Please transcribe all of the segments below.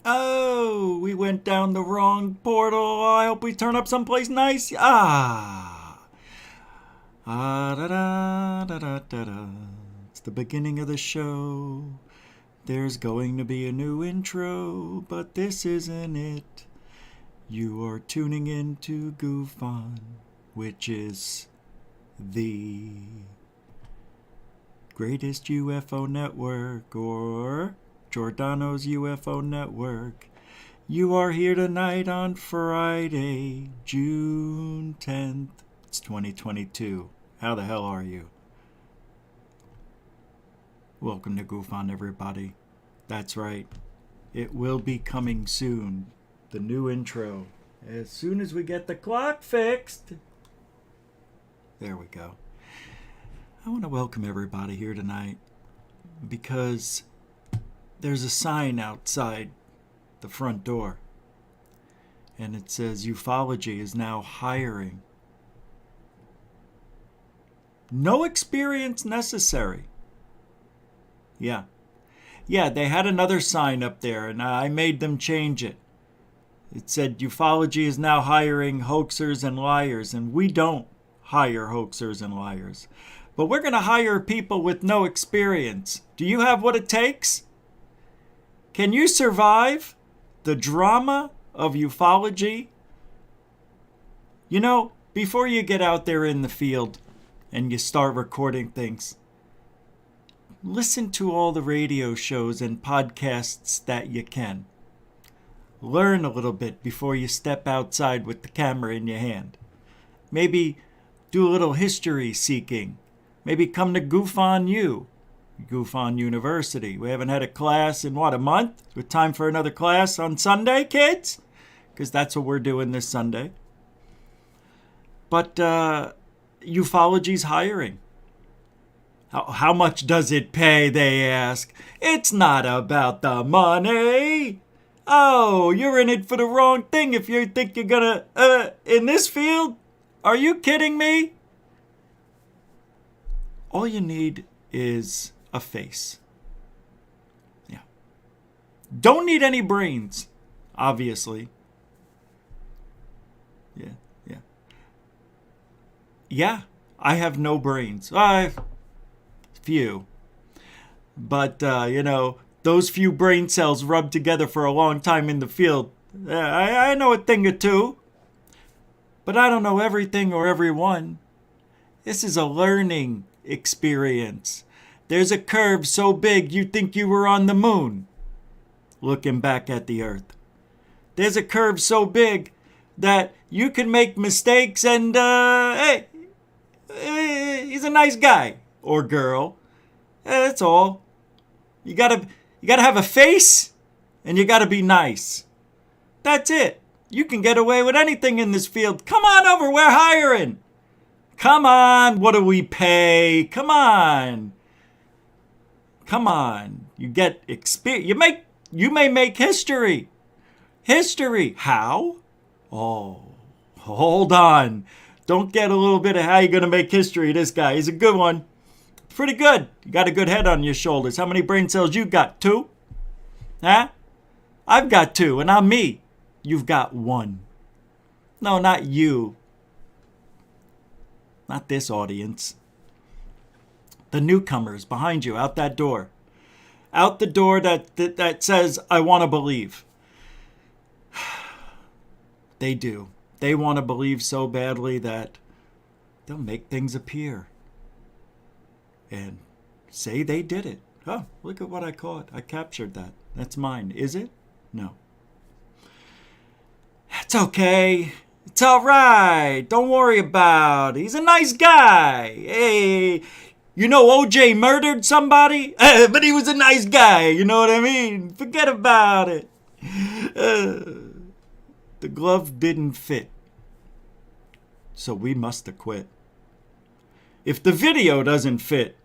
Oh, we went down the wrong portal. I hope we turn up someplace nice. Da da da da da da. It's the beginning of the show. There's going to be a new intro, but this isn't it. You are tuning in to Goof On, which is the greatest UFO network, or Giordano's UFO network. You are here tonight on Friday, June 10th. It's 2022. How the hell are you? Welcome to Goof On, everybody. That's right. It will be coming soon. The new intro. As soon as we get the clock fixed. There we go. I want to welcome everybody here tonight because there's a sign outside the front door. And it says UFOlogy is now hiring. No experience necessary. Yeah, they had another sign up there, and I made them change it. It said UFOlogy is now hiring hoaxers and liars, and we don't hire hoaxers and liars. But we're going to hire people with no experience. Do you have what it takes? Can you survive the drama of UFOlogy? You know, before you get out there in the field and you start recording things, listen to all the radio shows and podcasts that you can. Learn a little bit before you step outside with the camera in your hand. Maybe do a little history seeking. Maybe come to Goof On U, Goof On University. We haven't had a class in, a month? With time for another class on Sunday, kids? Because that's what we're doing this Sunday. But UFOlogy's hiring. How much does it pay, they ask. It's not about the money. Oh, you're in it for the wrong thing if you think you're gonna, in this field? Are you kidding me? All you need is a face. Yeah. Don't need any brains, obviously. Yeah, I have no brains. Few. But, those few brain cells rubbed together for a long time in the field. I know a thing or two. But I don't know everything or everyone. This is a learning experience. There's a curve so big you think you were on the moon, looking back at the earth. There's a curve so big that you can make mistakes and, hey, he's a nice guy or girl. That's all. You gotta have a face and you gotta be nice. That's it. You can get away with anything in this field. Come on over, we're hiring. Come on, what do we pay? Come on. You get experience. You may make history. History. How? Oh, hold on. Don't get a little bit of how you're going to make history. This guy, he's a good one. Pretty good. You got a good head on your shoulders. How many brain cells you got? 2? Huh? I've got 2, and I'm me. You've got 1. No, not you. Not this audience. The newcomers behind you, out that door. Out the door that says, I want to believe. They do. They want to believe so badly that they'll make things appear. And say they did it. Oh, look at what I caught. I captured that. That's mine. Is it? No. It's okay. It's all right. Don't worry about it. He's a nice guy. Hey, you know OJ murdered somebody? But he was a nice guy. You know what I mean? Forget about it. The glove didn't fit. So we must have quit. If the video doesn't fit,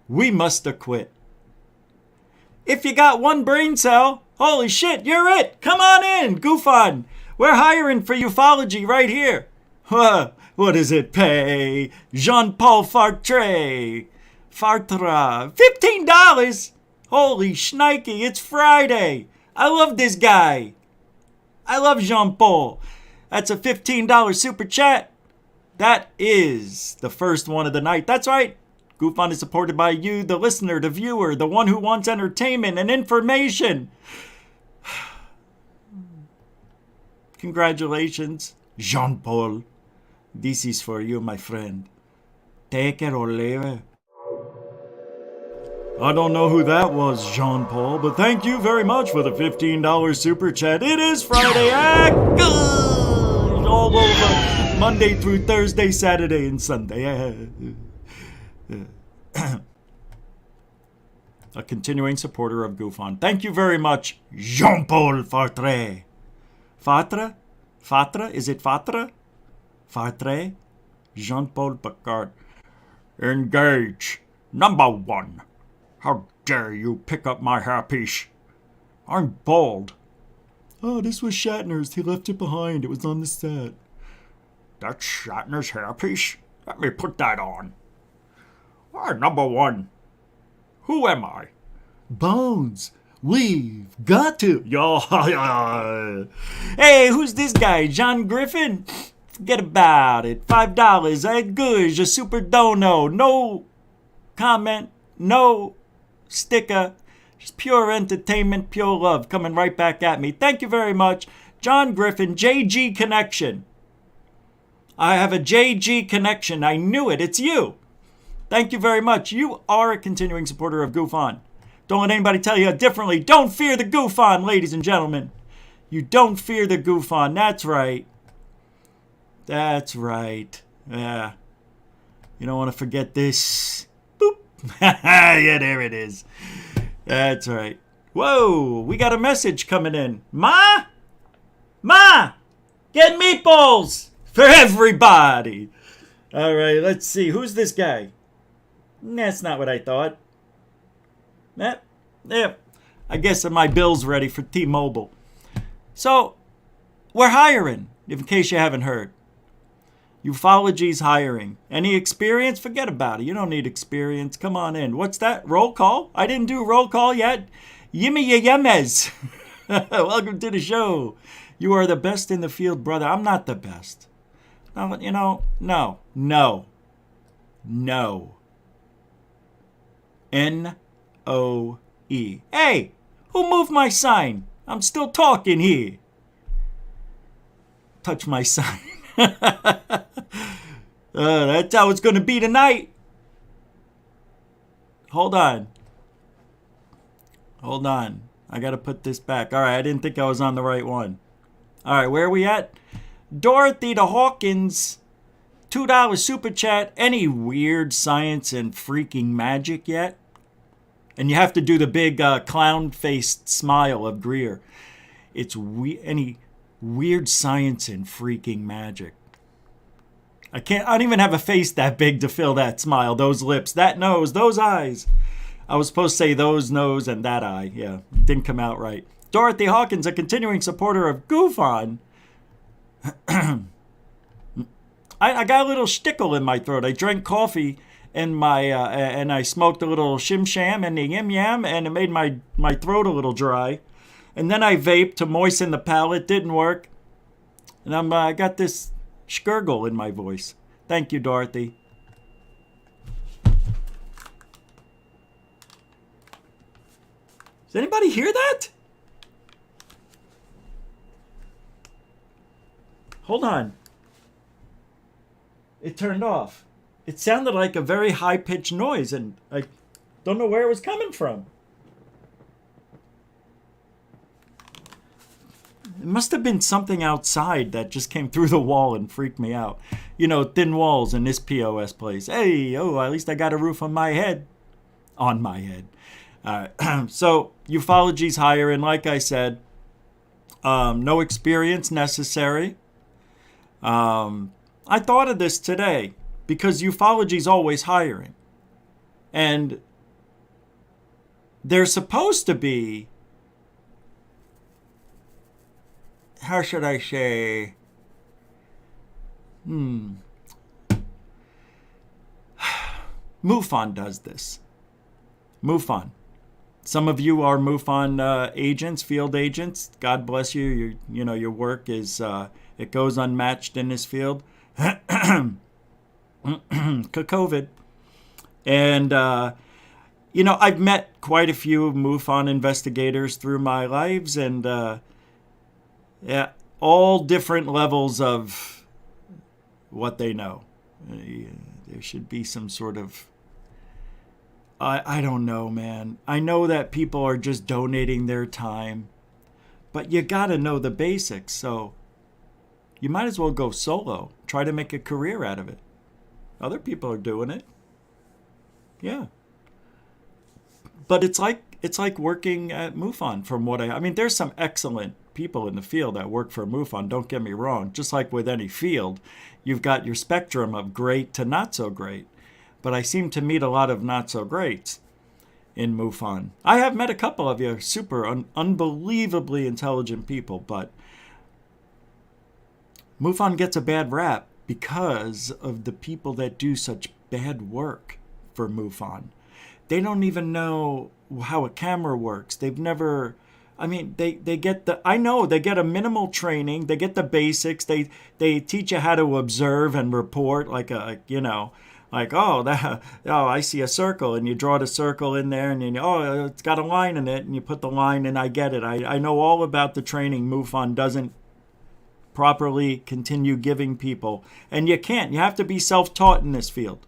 we must have quit. If you got 1 brain cell, holy shit, you're it. Come on in. Goof On. We're hiring for UFOlogy right here. What does it pay? Jean-Paul Fartre. $15? Holy shnikey, it's Friday. I love this guy. I love Jean-Paul. That's a $15 super chat. That is the first one of the night. That's right. GoofOn is supported by you, the listener, the viewer, the one who wants entertainment and information. Congratulations, Jean-Paul. This is for you, my friend. Take it or leave it. I don't know who that was, Jean-Paul, but thank you very much for the $15 super chat. It is Friday. All over Monday through Thursday, Saturday, and Sunday. A continuing supporter of GoofOn. Thank you very much, Jean-Paul Fartre. Fatra? Fatra? Is it Fatra? Fartre? Jean-Paul Picard. Engage. Number 1. How dare you pick up my hairpiece? I'm bald. Oh, this was Shatner's. He left it behind. It was on the set. That's Shatner's hairpiece? Let me put that on. Number 1. Who am I? Bones. We've got to. Hey, who's this guy? John Griffin? Forget about it. $5. Good. Je super dono. No comment. No sticker. Just pure entertainment, pure love coming right back at me. Thank you very much. John Griffin, JG Connection. I have a JG Connection. I knew it. It's you. Thank you very much. You are a continuing supporter of GoofOn. Don't let anybody tell you differently. Don't fear the GoofOn, ladies and gentlemen. You don't fear the GoofOn. That's right. That's right. Yeah. You don't want to forget this. Boop. Yeah, there it is. That's right. Whoa, we got a message coming in. Ma? Get meatballs for everybody. All right, let's see. Who's this guy? That's not what I thought. Yeah. I guess my bill's ready for T-Mobile. So, we're hiring, in case you haven't heard. UFOlogy's hiring. Any experience? Forget about it. You don't need experience. Come on in. What's that? Roll call? I didn't do roll call yet. Yimmy yemes. Welcome to the show. You are the best in the field, brother. I'm not the best. No, no. N-O-E. Hey, who moved my sign? I'm still talking here. Touch my sign. That's how it's going to be tonight. Hold on. I got to put this back. All right, I didn't think I was on the right one. All right, where are we at? Dorothy the Hawkins, $2 super chat. Any weird science and freaking magic yet? And you have to do the big clown-faced smile of Greer. It's any weird science and freaking magic. I don't even have a face that big to fill that smile, those lips, that nose, those eyes. I was supposed to say those nose and that eye. Yeah, didn't come out right. Dorothy Hawkins, a continuing supporter of GoofOn. I got a little shtickle in my throat. I drank coffee and and I smoked a little shim sham and the yim yam, and it made my throat a little dry. And then I vaped to moisten the palate. Didn't work. And I got this skirgle in my voice. Thank you, Dorothy. Does anybody hear that? Hold on. It turned off. It sounded like a very high-pitched noise, and I don't know where it was coming from. It must have been something outside that just came through the wall and freaked me out. You know, thin walls in this POS place. Hey, at least I got a roof on my head. On my head. So, UFOlogy's hiring, like I said. No experience necessary. I thought of this today because UFOlogy's always hiring. And they're supposed to be, how should I say, MUFON does this. MUFON. Some of you are MUFON agents, field agents. God bless you. Your work is it goes unmatched in this field. COVID. And I've met quite a few MUFON investigators through my lives, and yeah, all different levels of what they know. There should be some sort of, I don't know, man. I know that people are just donating their time, but you got to know the basics. So you might as well go solo. Try to make a career out of it. Other people are doing it. Yeah. But it's like working at MUFON from what I mean, there's some excellent people in the field that work for MUFON, don't get me wrong. Just like with any field, you've got your spectrum of great to not so great. But I seem to meet a lot of not so greats in MUFON. I have met a couple of you super unbelievably intelligent people, but MUFON gets a bad rap because of the people that do such bad work for MUFON. They don't even know how a camera works. They've never, they get they get a minimal training. They get the basics. They teach you how to observe and report I see a circle, and you draw the circle in there, and it's got a line in it, and you put the line in. I get it. I know all about the training MUFON doesn't properly continue giving people, and you can't. You have to be self-taught in this field.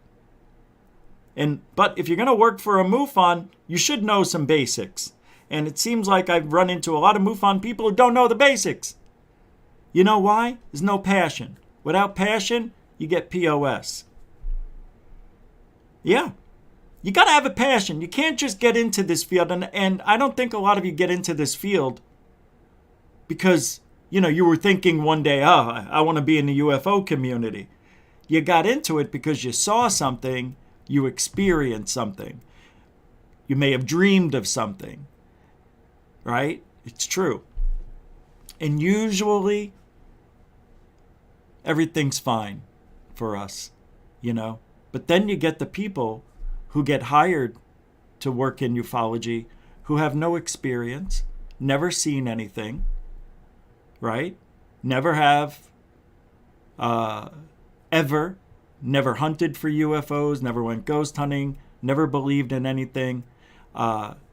But if you're going to work for a MUFON, you should know some basics. And it seems like I've run into a lot of MUFON people who don't know the basics. You know why? There's no passion. Without passion, you get POS. Yeah. You got to have a passion. You can't just get into this field. And I don't think a lot of you get into this field because, you were thinking one day, I want to be in the UFO community. You got into it because you saw something. You experienced something. You may have dreamed of something. Right? It's true. And usually, everything's fine for us, But then you get the people who get hired to work in ufology who have no experience, never seen anything, right? Never have, ever. Never hunted for UFOs, never went ghost hunting, never believed in anything.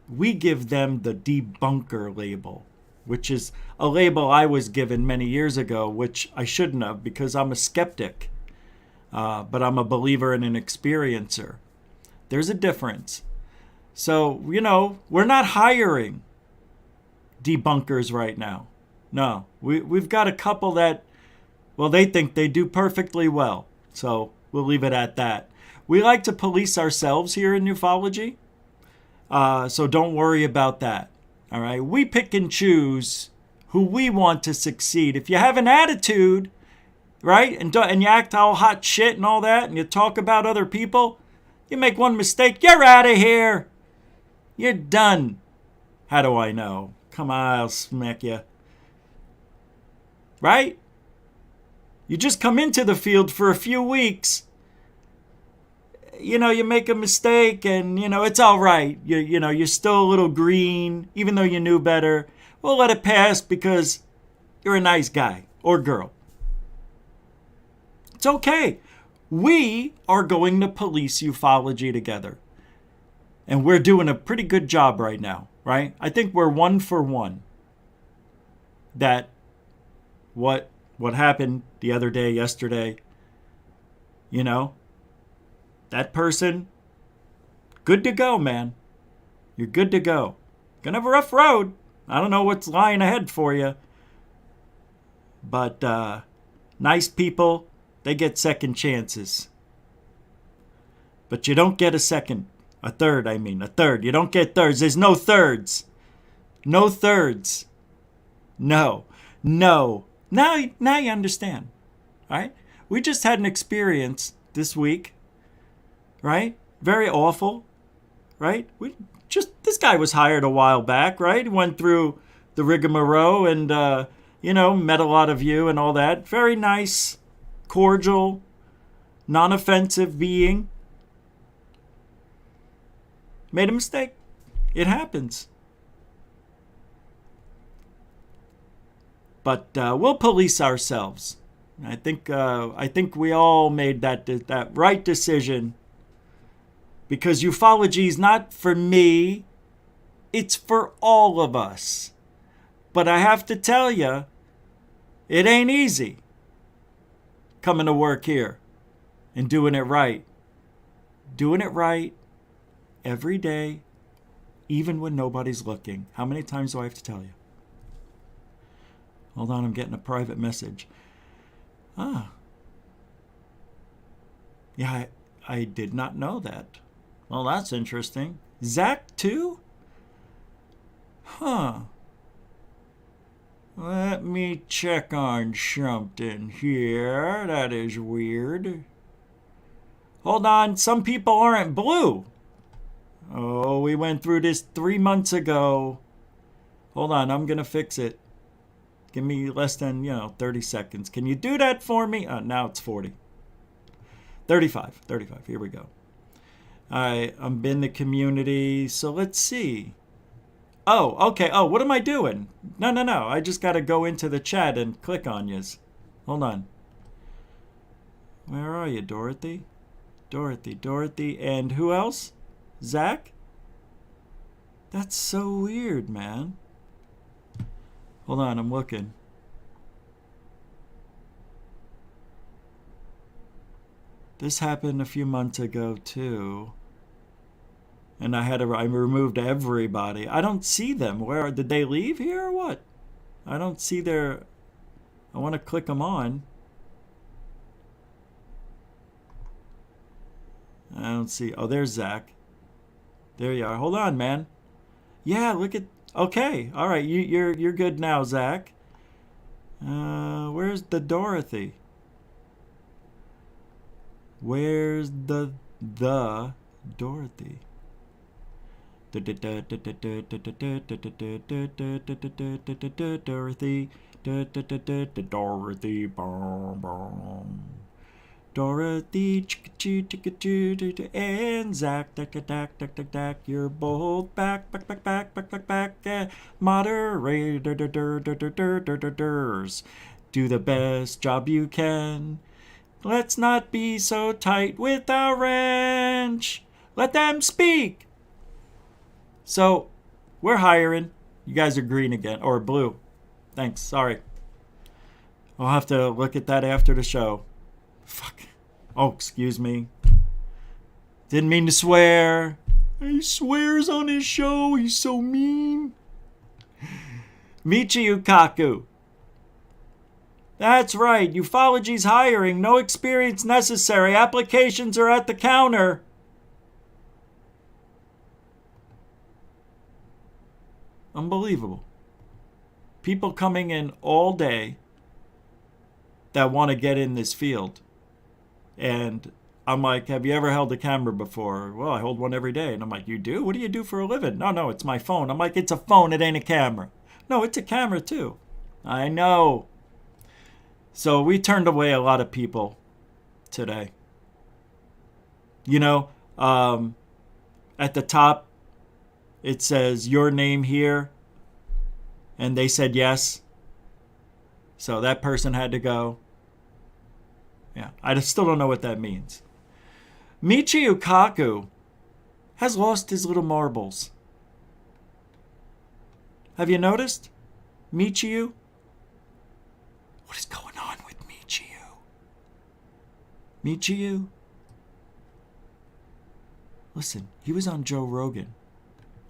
We give them the debunker label, which is a label I was given many years ago, which I shouldn't have because I'm a skeptic, but I'm a believer and an experiencer. There's a difference. So, we're not hiring debunkers right now. No, we've got a couple that, they think they do perfectly well. So we'll leave it at that. We like to police ourselves here in ufology, so don't worry about that. All right, we pick and choose who we want to succeed. If you have an attitude, right, and you act all hot shit and all that, and you talk about other people, you make one mistake, you're out of here. You're done. How do I know? Come on, I'll smack you. Right? You just come into the field for a few weeks. You make a mistake and, it's all right. You're still a little green, even though you knew better. We'll let it pass because you're a nice guy or girl. It's okay. We are going to police ufology together. And we're doing a pretty good job right now, right? I think we're 1 for 1. That what happened the other day, yesterday, that person, good to go, man. You're good to go. Gonna have a rough road. I don't know what's lying ahead for you. But nice people, they get second chances. But you don't get a third. You don't get thirds. There's no thirds. No thirds. No. Now you understand, right? We just had an experience this week, right? Very awful, right? This guy was hired a while back, right? He went through the rigmarole and, met a lot of you and all that. Very nice, cordial, non-offensive being. Made a mistake. It happens. But we'll police ourselves. I think we all made that right decision, because ufology is not for me, it's for all of us. But I have to tell you, it ain't easy coming to work here and doing it right. Doing it right every day, even when nobody's looking. How many times do I have to tell you? Hold on, I'm getting a private message. Yeah, I did not know that. Well, that's interesting. Zach, too? Huh. Let me check on something here. That is weird. Hold on, some people aren't blue. Oh, we went through this 3 months ago. Hold on, I'm going to fix it. Give me less than, 30 seconds. Can you do that for me? Now it's 40. 35. Here we go. All right, I'm in the community. So let's see. Oh, okay. Oh, what am I doing? No. I just got to go into the chat and click on yous. Hold on. Where are you, Dorothy? Dorothy. And who else? Zach? That's so weird, man. Hold on, I'm looking. This happened a few months ago, too. And I removed everybody. I don't see them. Where did they leave here or what? I don't see their... I want to click them on. I don't see... Oh, there's Zach. There you are. Hold on, man. Yeah, look at... Okay, all right, you're good now, Zach. Where's the Dorothy? Where's the Dorothy? Dorothy, Dorothy, and Zach, you're both back, moderators, do the best job you can. Let's not be so tight with our ranch. Let them speak. So, we're hiring. You guys are green again, or blue. Thanks, sorry. I'll have to look at that after the show. Fuck. Oh, excuse me. Didn't mean to swear. He swears on his show. He's so mean. MICHIU Kaku. That's right. Ufology's hiring. No experience necessary. Applications are at the counter. Unbelievable. People coming in all day that want to get in this field. And I'm like, have you ever held a camera before? Well, I hold one every day. And I'm like, you do? What do you do for a living? No, it's my phone. I'm like, it's a phone. It ain't a camera. No, it's a camera too. I know. So we turned away a lot of people today. At the top, it says your name here. And they said yes. So that person had to go. Yeah, I still don't know what that means. MICHIU Kaku has lost his little marbles. Have you noticed? MICHIU? What is going on with MICHIU? MICHIU? Listen, he was on Joe Rogan.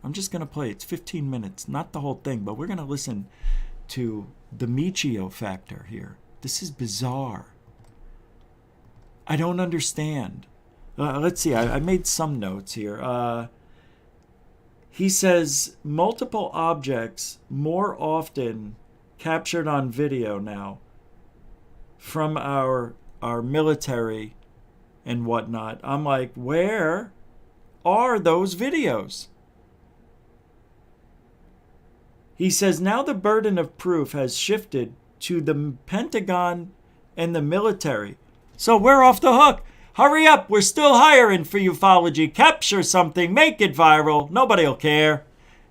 I'm just going to play. It's 15 minutes, not the whole thing, but we're going to listen to the MICHIU factor here. This is bizarre. I don't understand. Let's see. I made some notes here. He says multiple objects more often captured on video now from our military and whatnot. I'm like, where are those videos? He says now the burden of proof has shifted to the Pentagon and the military. So we're off the hook. Hurry up. We're still hiring for ufology. Capture something. Make it viral. Nobody'll care.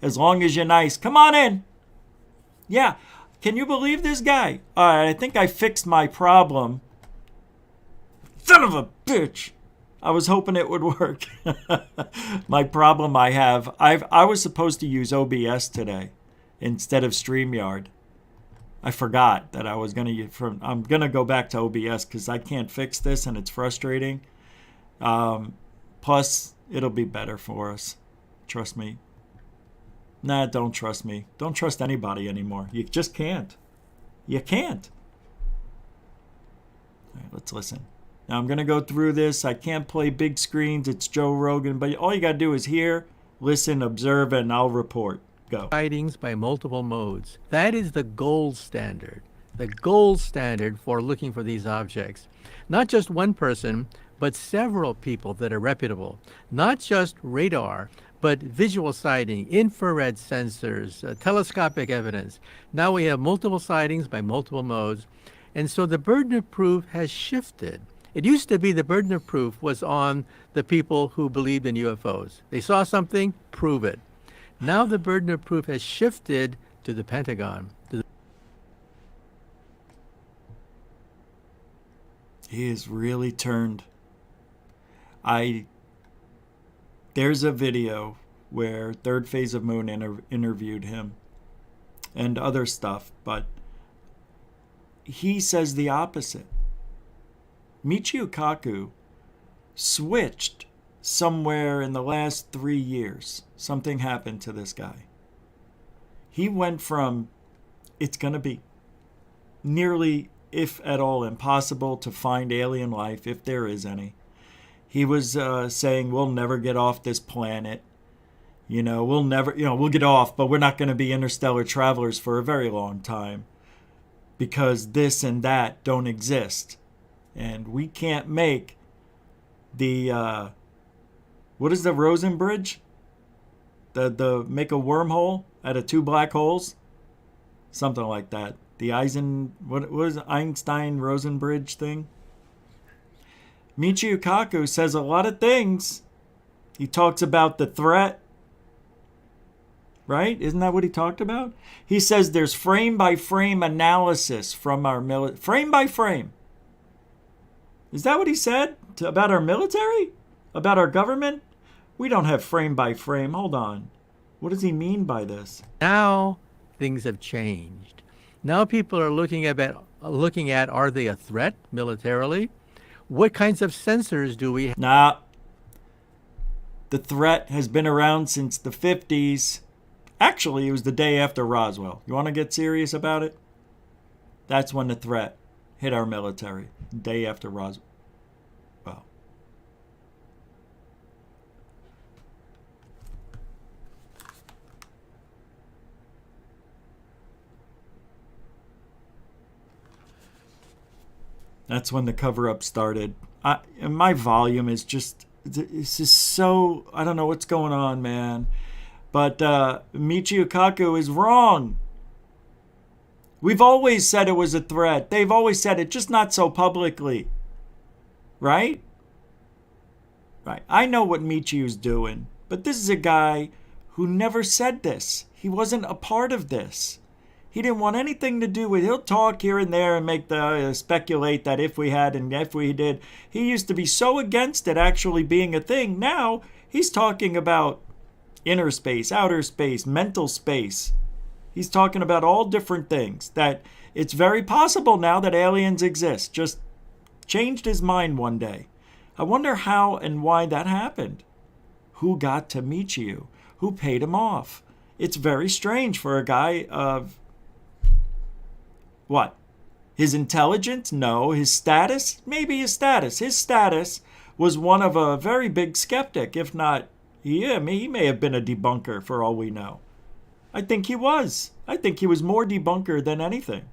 as long as you're nice. Come on in. Yeah. Can you believe this guy? All right, I think I fixed my problem. Son of a bitch. I was hoping it would work. My problem I was supposed to use OBS today instead of StreamYard. I forgot that I was I'm going to go back to OBS because I can't fix this and it's frustrating. Plus, it'll be better for us. Trust me. Nah, don't trust me. Don't trust anybody anymore. You just can't. You can't. All right, let's listen. Now I'm going to go through this. I can't play big screens. It's Joe Rogan. But all you got to do is hear, listen, observe, and I'll report. Go. Sightings by multiple modes. That is the gold standard. The gold standard for looking for these objects. Not just one person, but several people that are reputable. Not just radar, but visual sighting, infrared sensors, telescopic evidence. Now we have multiple sightings by multiple modes. And so the burden of proof has shifted. It used to be the burden of proof was on the people who believed in UFOs. They saw something, prove it. Now the burden of proof has shifted to the Pentagon. He has really turned. There's a video where Third Phase of Moon interviewed him and other stuff, but he says the opposite. MICHIU switched somewhere in the last 3 years. Something happened to this guy. He went from it's going to be nearly, if at all, impossible to find alien life, if there is any. He was saying we'll never get off this planet. We'll get off, but we're not going to be interstellar travelers for a very long time because this and that don't exist. And we can't make the, what is the Rosen Bridge? The make a wormhole out of two black holes? Something like that. The what was it, Einstein-Rosen Bridge thing? MICHIU says a lot of things. He talks about the threat. Right? Isn't that what he talked about? He says there's frame-by-frame analysis from our military. Frame-by-frame. Is that what he said about our military? About our government? We don't have frame-by-frame. Hold on. What does he mean by this? Now things have changed. Now people are looking at are they a threat militarily? What kinds of sensors do we have? Nah. The threat has been around since the 50s. Actually, it was the day after Roswell. You want to get serious about it? That's when the threat hit our military. Day after Roswell. Well. That's when the cover-up started. And my volume is just... This is so... I don't know what's going on, man. But MICHIU is wrong. We've always said it was a threat. They've always said it, just not so publicly. Right? Right. I know what MICHIU's doing. But this is a guy who never said this. He wasn't a part of this. He didn't want anything to do with it. He'll talk here and there and make speculate that if we had and if we did. He used to be so against it actually being a thing. Now he's talking about inner space, outer space, mental space. He's talking about all different things. That it's very possible now that aliens exist. Just changed his mind one day. I wonder how and why that happened. Who got to MICHIU? Who paid him off? It's very strange for a guy of... What? His intelligence? No. His status? Maybe his status. His status was one of a very big skeptic. If not, he may have been a debunker for all we know. I think he was. I think he was more debunker than anything.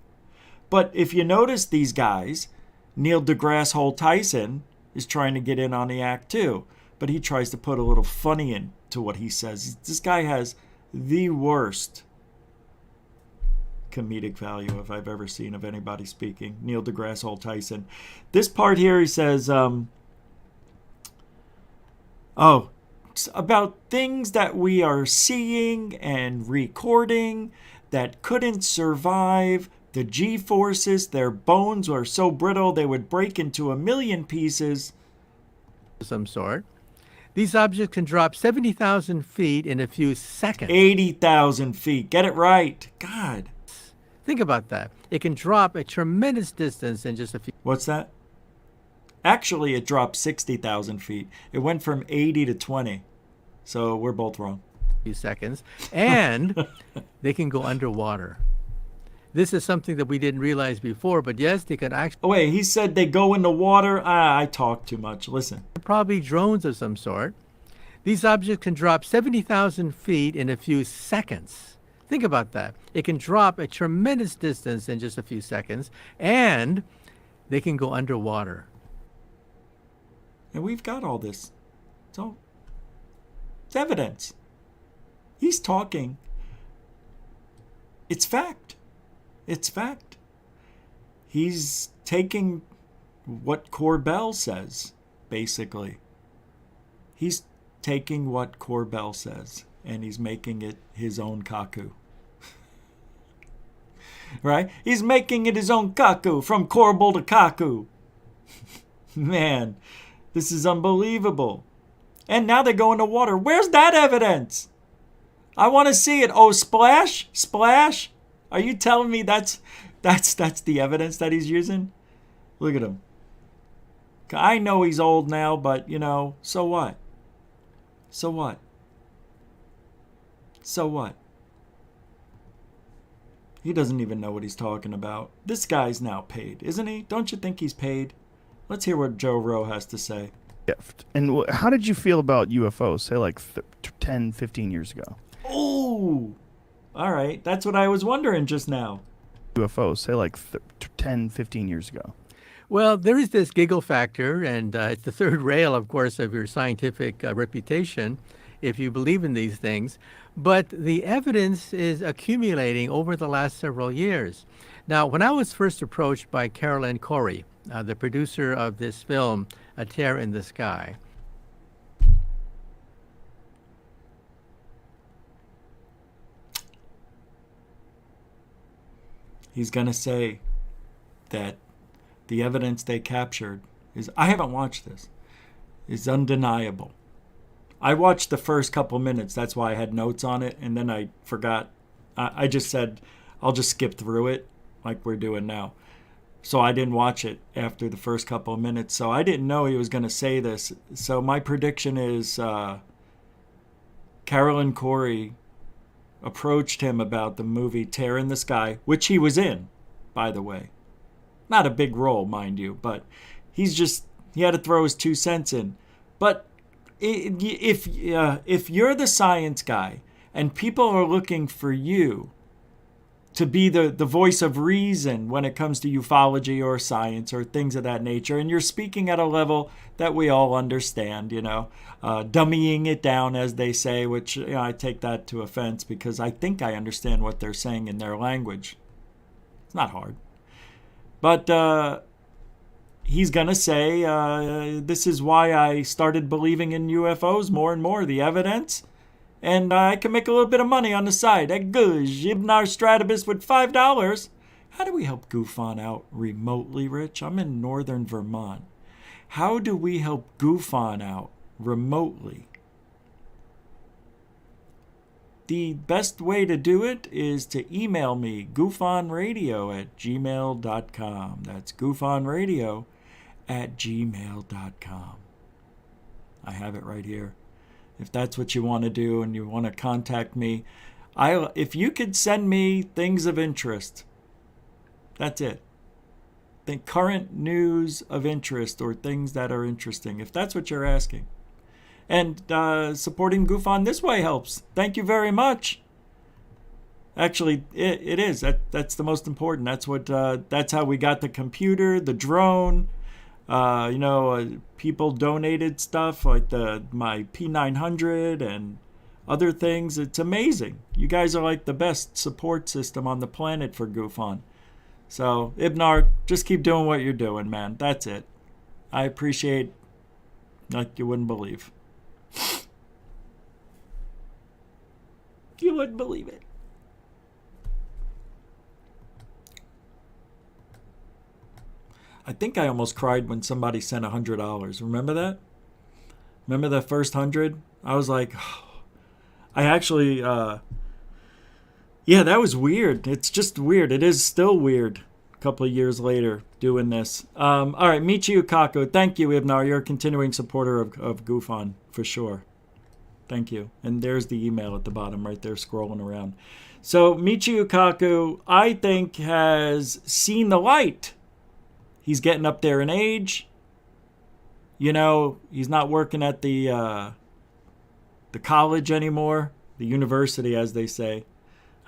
But if you notice these guys, Neil deGrasse Tyson is trying to get in on the act too. But he tries to put a little funny into what he says. This guy has the worst comedic value if I've ever seen of anybody speaking. Neil deGrasse Tyson. This part here he says, talks about things that we are seeing and recording that couldn't survive the G-forces. Their bones were so brittle they would break into a million pieces. Of some sort. These objects can drop 70,000 feet in a few seconds. 80,000 feet. Get it right. God. Think about that. It can drop a tremendous distance in just a few. What's that? Actually, it dropped 60,000 feet. It went from 80 to 20. So we're both wrong. Few seconds. And they can go underwater. This is something that we didn't realize before, but yes, they can actually. Oh, wait, he said they go in the water. I talk too much. Listen. Probably drones of some sort. These objects can drop 70,000 feet in a few seconds. Think about that. It can drop a tremendous distance in just a few seconds, and they can go underwater. And we've got all this. So, it's evidence. He's talking. It's fact. It's fact. He's taking what Corbell says, basically. He's taking what Corbell says, and he's making it his own kaku. Right? He's making it his own kaku, from Corbell to kaku. Man, this is unbelievable. And now they go into water. Where's that evidence? I want to see it. Oh, splash? Splash? Are you telling me that's the evidence that he's using? Look at him. I know he's old now, but, so what? So what? So what? He doesn't even know what he's talking about. This guy's now paid, isn't he? Don't you think he's paid? Let's hear what Joe Rowe has to say. Gift. And how did you feel about UFOs, say like 10, 15 years ago? Oh, all right. That's what I was wondering just now. UFOs, say like 10, 15 years ago. Well, there is this giggle factor, and it's the third rail, of course, of your scientific reputation, if you believe in these things. But the evidence is accumulating over the last several years. Now, when I was first approached by Carolyn Corey, the producer of this film, A Tear in the Sky, He's going to say that the evidence they captured is, I haven't watched this, is undeniable. I watched the first couple minutes. That's why I had notes on it. And then I forgot. I just said, I'll just skip through it like we're doing now. So I didn't watch it after the first couple of minutes. So I didn't know he was going to say this. So my prediction is Carolyn Corey approached him about the movie Tear in the Sky, which he was in, by the way. Not a big role, mind you, but he had to throw his 2 cents in. But if you're the science guy and people are looking for you to be the voice of reason when it comes to ufology or science or things of that nature, and you're speaking at a level that we all understand, dummying it down, as they say, which I take that to offense because I think I understand what they're saying in their language. It's not hard. But he's going to say, this is why I started believing in UFOs more and more, the evidence. And I can make a little bit of money on the side. Good. Ibnar Stratabus with $5. How do we help Goofon out remotely, Rich? I'm in northern Vermont. How do we help Goofon out remotely? The best way to do it is to email me, goofonradio@gmail.com. That's goofonradio@gmail.com. I have it right here. If that's what you want to do and you want to contact me, if you could send me things of interest, that's it. The current news of interest or things that are interesting, if that's what you're asking. And supporting Goofon this way helps. Thank you very much. Actually, it is. That's the most important. That's how we got the computer, the drone. People donated stuff like my P900 and other things. It's amazing. You guys are like the best support system on the planet for Goofon. So, Ibnar, just keep doing what you're doing, man. That's it. I appreciate like you wouldn't believe. You wouldn't believe it. I think I almost cried when somebody sent $100. Remember that? Remember the first 100? I was like, I actually, yeah, that was weird. It's just weird. It is still weird a couple of years later doing this. All right, MICHIU Kako. Thank you, Ibnar. You're a continuing supporter of GoofOn, for sure. Thank you. And there's the email at the bottom right there scrolling around. So MICHIU Kaku, I think, has seen the light. He's getting up there in age. You know, he's not working at the college anymore, the university, as they say.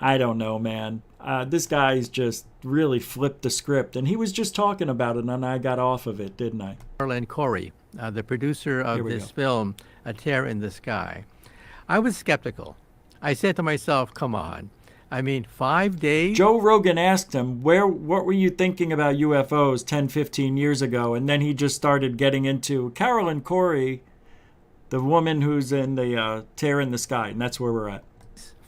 I don't know, man. This guy's just really flipped the script. And he was just talking about it, and I got off of it, didn't I? Carlin Corey, the producer of this film, A Tear in the Sky. I was skeptical. I said to myself, come on. I mean, 5 days? Joe Rogan asked him, what were you thinking about UFOs 10, 15 years ago? And then he just started getting into Carolyn Corey, the woman who's in the Tear in the Sky. And that's where we're at.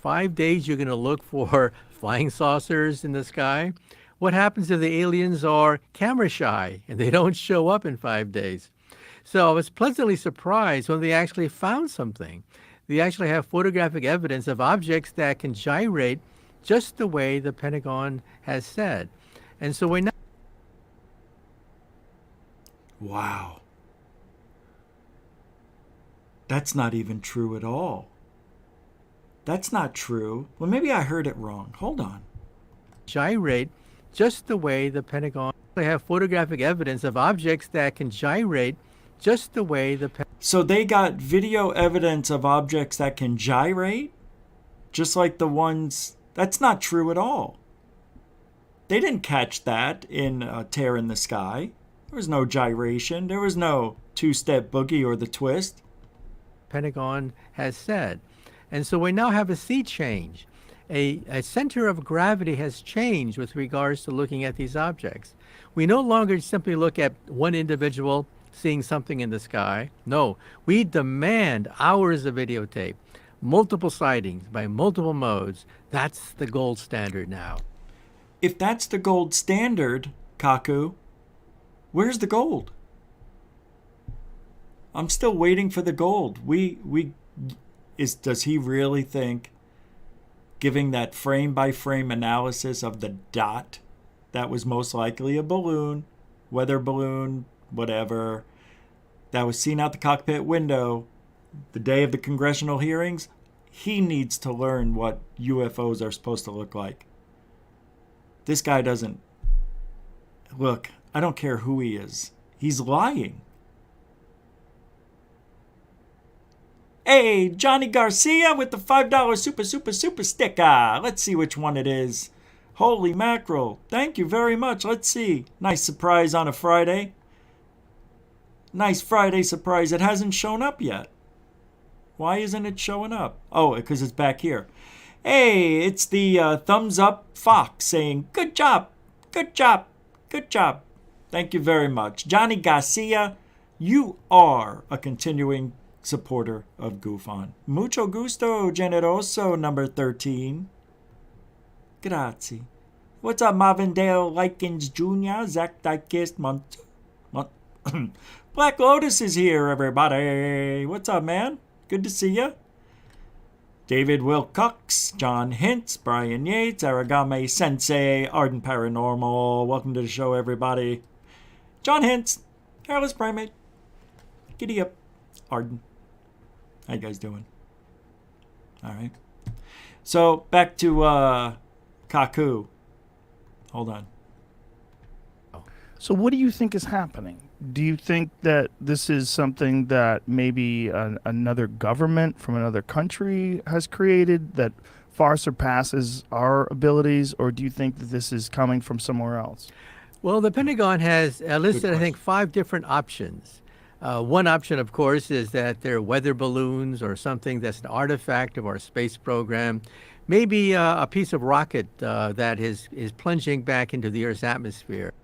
5 days you're going to look for flying saucers in the sky? What happens if the aliens are camera shy and they don't show up in 5 days? So I was pleasantly surprised when they actually found something. They actually have photographic evidence of objects that can gyrate just the way the Pentagon has said. And so we're now... Wow. That's not even true at all. That's not true. Well, maybe I heard it wrong. Hold on. Gyrate just the way the Pentagon... They have photographic evidence of objects that can gyrate just the way the... So they got video evidence of objects that can gyrate? Just like the ones... That's not true at all. They didn't catch that in Tear in the Sky. There was no gyration. There was no two-step boogie or the twist. Pentagon has said. And so we now have a sea change. A center of gravity has changed with regards to looking at these objects. We no longer simply look at one individual seeing something in the sky. No, we demand hours of videotape, multiple sightings by multiple modes. That's the gold standard now. If that's the gold standard, Kaku, where's the gold? I'm still waiting for the gold. Does he really think giving that frame by frame analysis of the dot that was most likely a balloon, weather balloon, whatever, that was seen out the cockpit window the day of the congressional hearings, he needs to learn what UFOs are supposed to look like. This guy doesn't. Look, I don't care who he is. He's lying. Hey, Johnny Garcia with the $5 super sticker. Let's see which one it is. Holy mackerel. Thank you very much. Let's see. Nice surprise on a Friday. Nice Friday surprise. It hasn't shown up yet. Why isn't it showing up? Oh, because it's back here. Hey, it's the thumbs up fox saying, good job, good job, good job. Thank you very much. Johnny Garcia, you are a continuing supporter of GoofOn. Mucho gusto, generoso, number 13. Grazie. What's up, Marvindale Likens Jr., Zach Dykist, Black Lotus is here, everybody. What's up, man? Good to see you. David Wilcox, John Hintz, Brian Yates, Aragame Sensei, Arden Paranormal. Welcome to the show, everybody. John Hintz, Hairless Primate. Giddy up, Arden. How you guys doing? All right. So, back to Kaku. Hold on. So what do you think is happening? Do you think that this is something that maybe another government from another country has created that far surpasses our abilities, or do you think that this is coming from somewhere else? Well, the Pentagon has listed, I think, 5 different options. One option, of course, is that they're weather balloons or something that's an artifact of our space program. Maybe a piece of rocket that is plunging back into the Earth's atmosphere.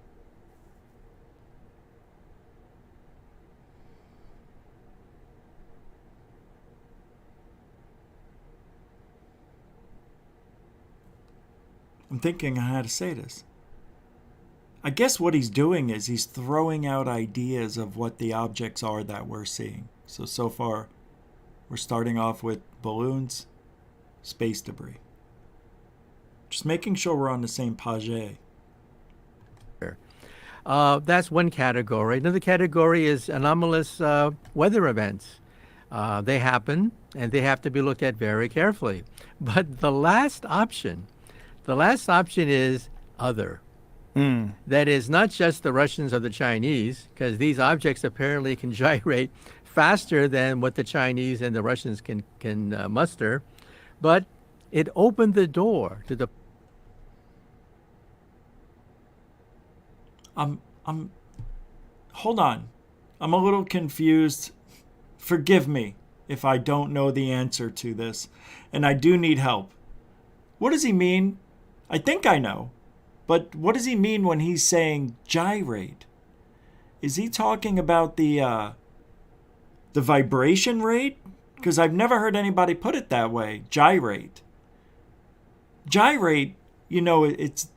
I'm thinking on how to say this. I guess what he's doing is he's throwing out ideas of what the objects are that we're seeing. So far, we're starting off with balloons, space debris. Just making sure we're on the same page. That's one category. Another category is anomalous weather events. They happen, and they have to be looked at very carefully. But the last option is other. That is not just the Russians or the Chinese, because these objects apparently can gyrate faster than what the Chinese and the Russians can muster, but it opened the door to the. Hold on. I'm a little confused. Forgive me if I don't know the answer to this, and I do need help. What does he mean? I think I know, but what does he mean when he's saying gyrate? Is he talking about the vibration rate? Because I've never heard anybody put it that way. Gyrate. Gyrate, it's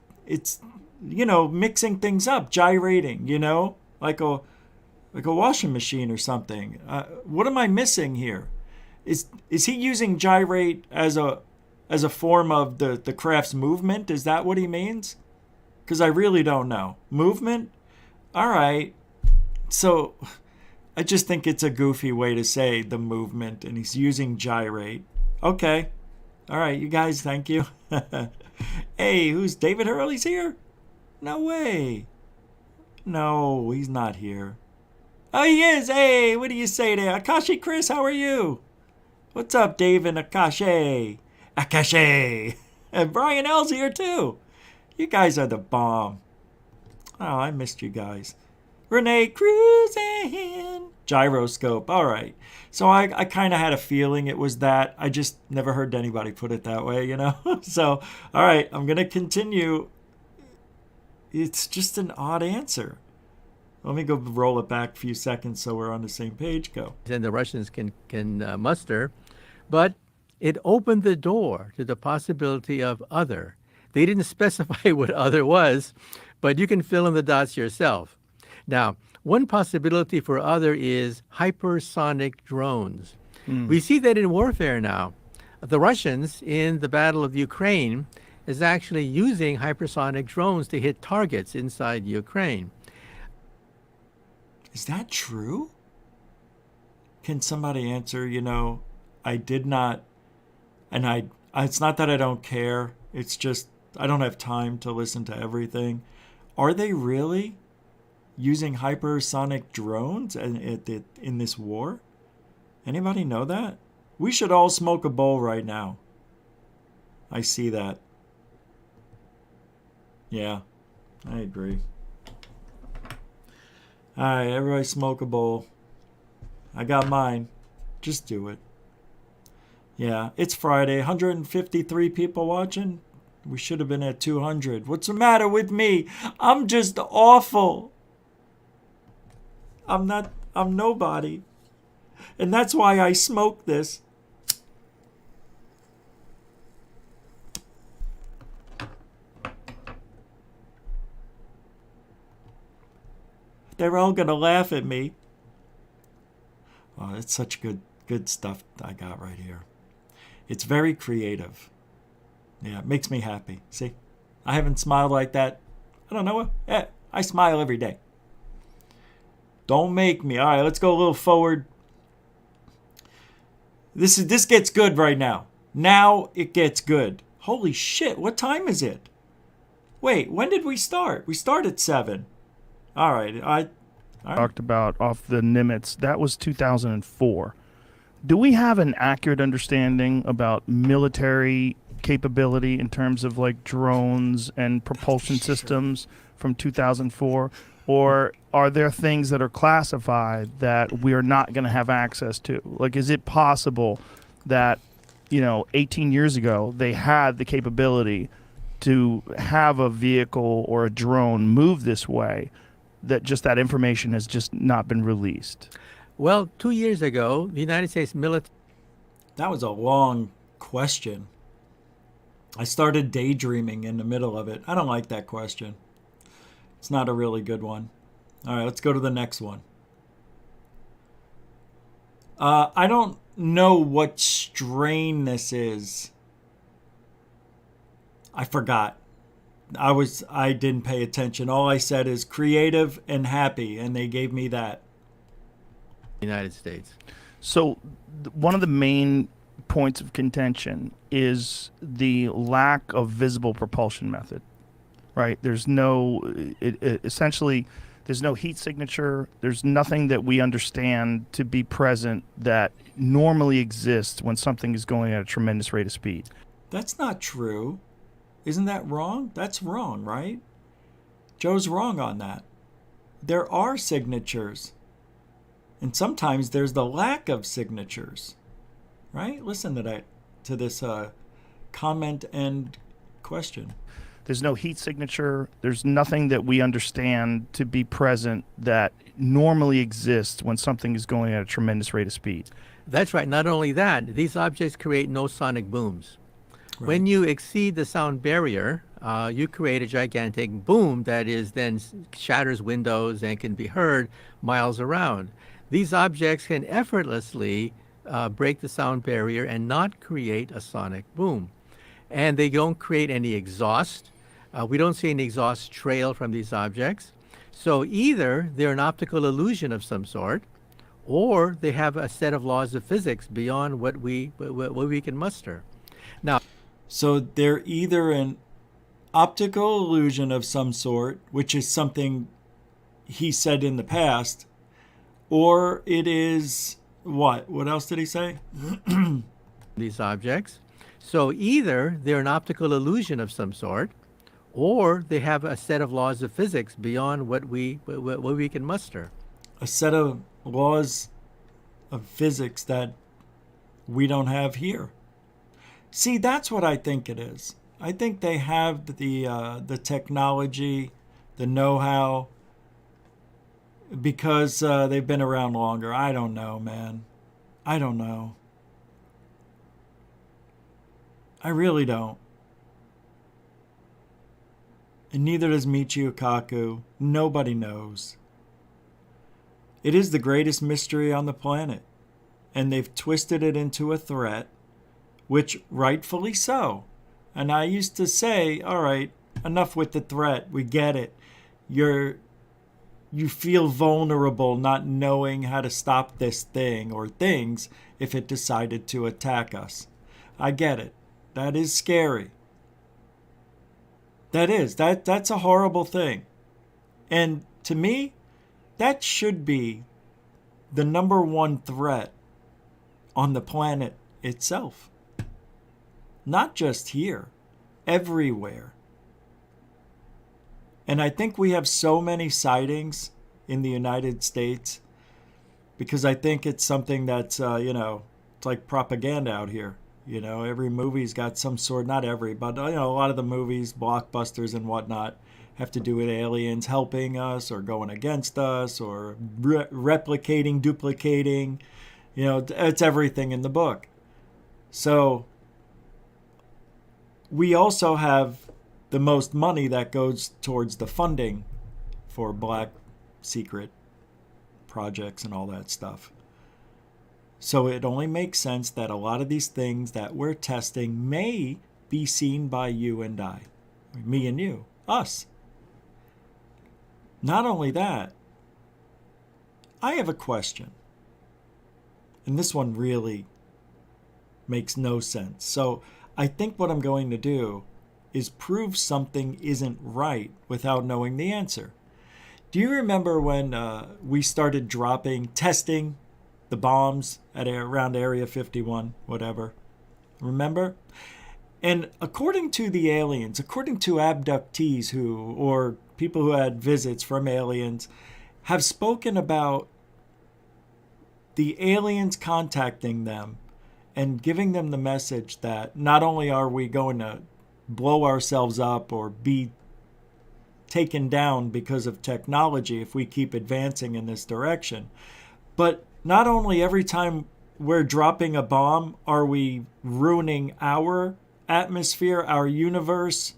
mixing things up, gyrating, like a washing machine or something. What am I missing here? Is he using gyrate as a form of the craft's movement? Is that what he means? Because I really don't know. Movement? All right. So I just think it's a goofy way to say the movement, and he's using gyrate. Okay. All right, you guys, thank you. Hey, who's David Hurley's here? No way. No, he's not here. Oh, he is. Hey, what do you say there? Akashi Chris, how are you? What's up, Dave and Akashi? Akashi. And Brian L's here, too. You guys are the bomb. Oh, I missed you guys. Renee cruising. Gyroscope. All right. So I kind of had a feeling it was that. I just never heard anybody put it that way, So, all right, I'm going to continue. It's just an odd answer. Let me go roll it back a few seconds so we're on the same page. Go. And the Russians can muster, but it opened the door to the possibility of other. They didn't specify what other was, but you can fill in the dots yourself. Now, one possibility for other is hypersonic drones. We see that in warfare now. The Russians, in the Battle of Ukraine, is actually using hypersonic drones to hit targets inside Ukraine. Is that true? Can somebody answer? I did not, and it's not that I don't care. It's just I don't have time to listen to everything. Are they really using hypersonic drones in this war? Anybody know that? We should all smoke a bowl right now. I see that. Yeah, I agree. All right, everybody smoke a bowl. I got mine. Just do it. Yeah, it's Friday. 153 people watching. We should have been at 200. What's the matter with me? I'm just awful. I'm nobody. And that's why I smoke this. They're all going to laugh at me. Oh, it's such good stuff I got right here. It's very creative. Yeah, it makes me happy. See? I haven't smiled like that. I don't know. I smile every day. Don't make me. All right, let's go a little forward. This gets good right now. Now it gets good. Holy shit, what time is it? Wait, when did we start? We started at 7. All right. Talked about off the Nimitz. That was 2004. Do we have an accurate understanding about military capability in terms of like drones and propulsion systems from 2004? Or are there things that are classified that we are not going to have access to? Like, is it possible that, 18 years ago, they had the capability to have a vehicle or a drone move this way, that just that information has just not been released? Well, 2 years ago, the United States military. That was a long question. I started daydreaming in the middle of it. I don't like that question. It's not a really good one. All right, let's go to the next one. I don't know what strain this is. I forgot. I didn't pay attention. All I said is creative and happy, and they gave me that. United States. So one of the main points of contention is the lack of visible propulsion method, right? There's no, essentially, there's no heat signature. There's nothing that we understand to be present that normally exists when something is going at a tremendous rate of speed. That's not true. Isn't that wrong? That's wrong, right? Joe's wrong on that. There are signatures. And sometimes there's the lack of signatures, right? Listen to this comment and question. There's no heat signature. There's nothing that we understand to be present that normally exists when something is going at a tremendous rate of speed. That's right. Not only that, these objects create no sonic booms. Right. When you exceed the sound barrier, you create a gigantic boom that is then shatters windows and can be heard miles around. These objects can effortlessly break the sound barrier and not create a sonic boom. And they don't create any exhaust. We don't see any exhaust trail from these objects. So either they're an optical illusion of some sort, or they have a set of laws of physics beyond what we can muster. Now, so they're either an optical illusion of some sort, which is something he said in the past, or it is what? What else did he say? These objects. So either they're an optical illusion of some sort, or they have a set of laws of physics beyond what we can muster. A set of laws of physics that we don't have here. See, that's what I think it is. I think they have the technology, the know-how, because they've been around longer. I don't know, man. I don't know. I really don't. And neither does Michio Kaku. Nobody knows. It is the greatest mystery on the planet. And they've twisted it into a threat, which rightfully so. And I used to say, all right, enough with the threat. We get it. You feel vulnerable not knowing how to stop this thing or things if it decided to attack us. I get it. That is scary. That's a horrible thing. And to me, that should be the number one threat on the planet itself. Not just here, everywhere. And I think we have so many sightings in the United States because I think it's something that's, it's like propaganda out here. Every movie's got some sort, not every, but, a lot of the movies, blockbusters and whatnot, have to do with aliens helping us or going against us or replicating, duplicating. It's everything in the book. So we also have the most money that goes towards the funding for black secret projects and all that stuff. So it only makes sense that a lot of these things that we're testing may be seen by you and I. Me and you. Us. Not only that, I have a question. And this one really makes no sense. So I think what I'm going to do is prove something isn't right without knowing the answer. Do you remember when we started testing the bombs at around Area 51, whatever? Remember? And according to the aliens, according to abductees or people who had visits from aliens, have spoken about the aliens contacting them and giving them the message that not only are we going to blow ourselves up or be taken down because of technology if we keep advancing in this direction, but not only every time we're dropping a bomb are we ruining our atmosphere, our universe.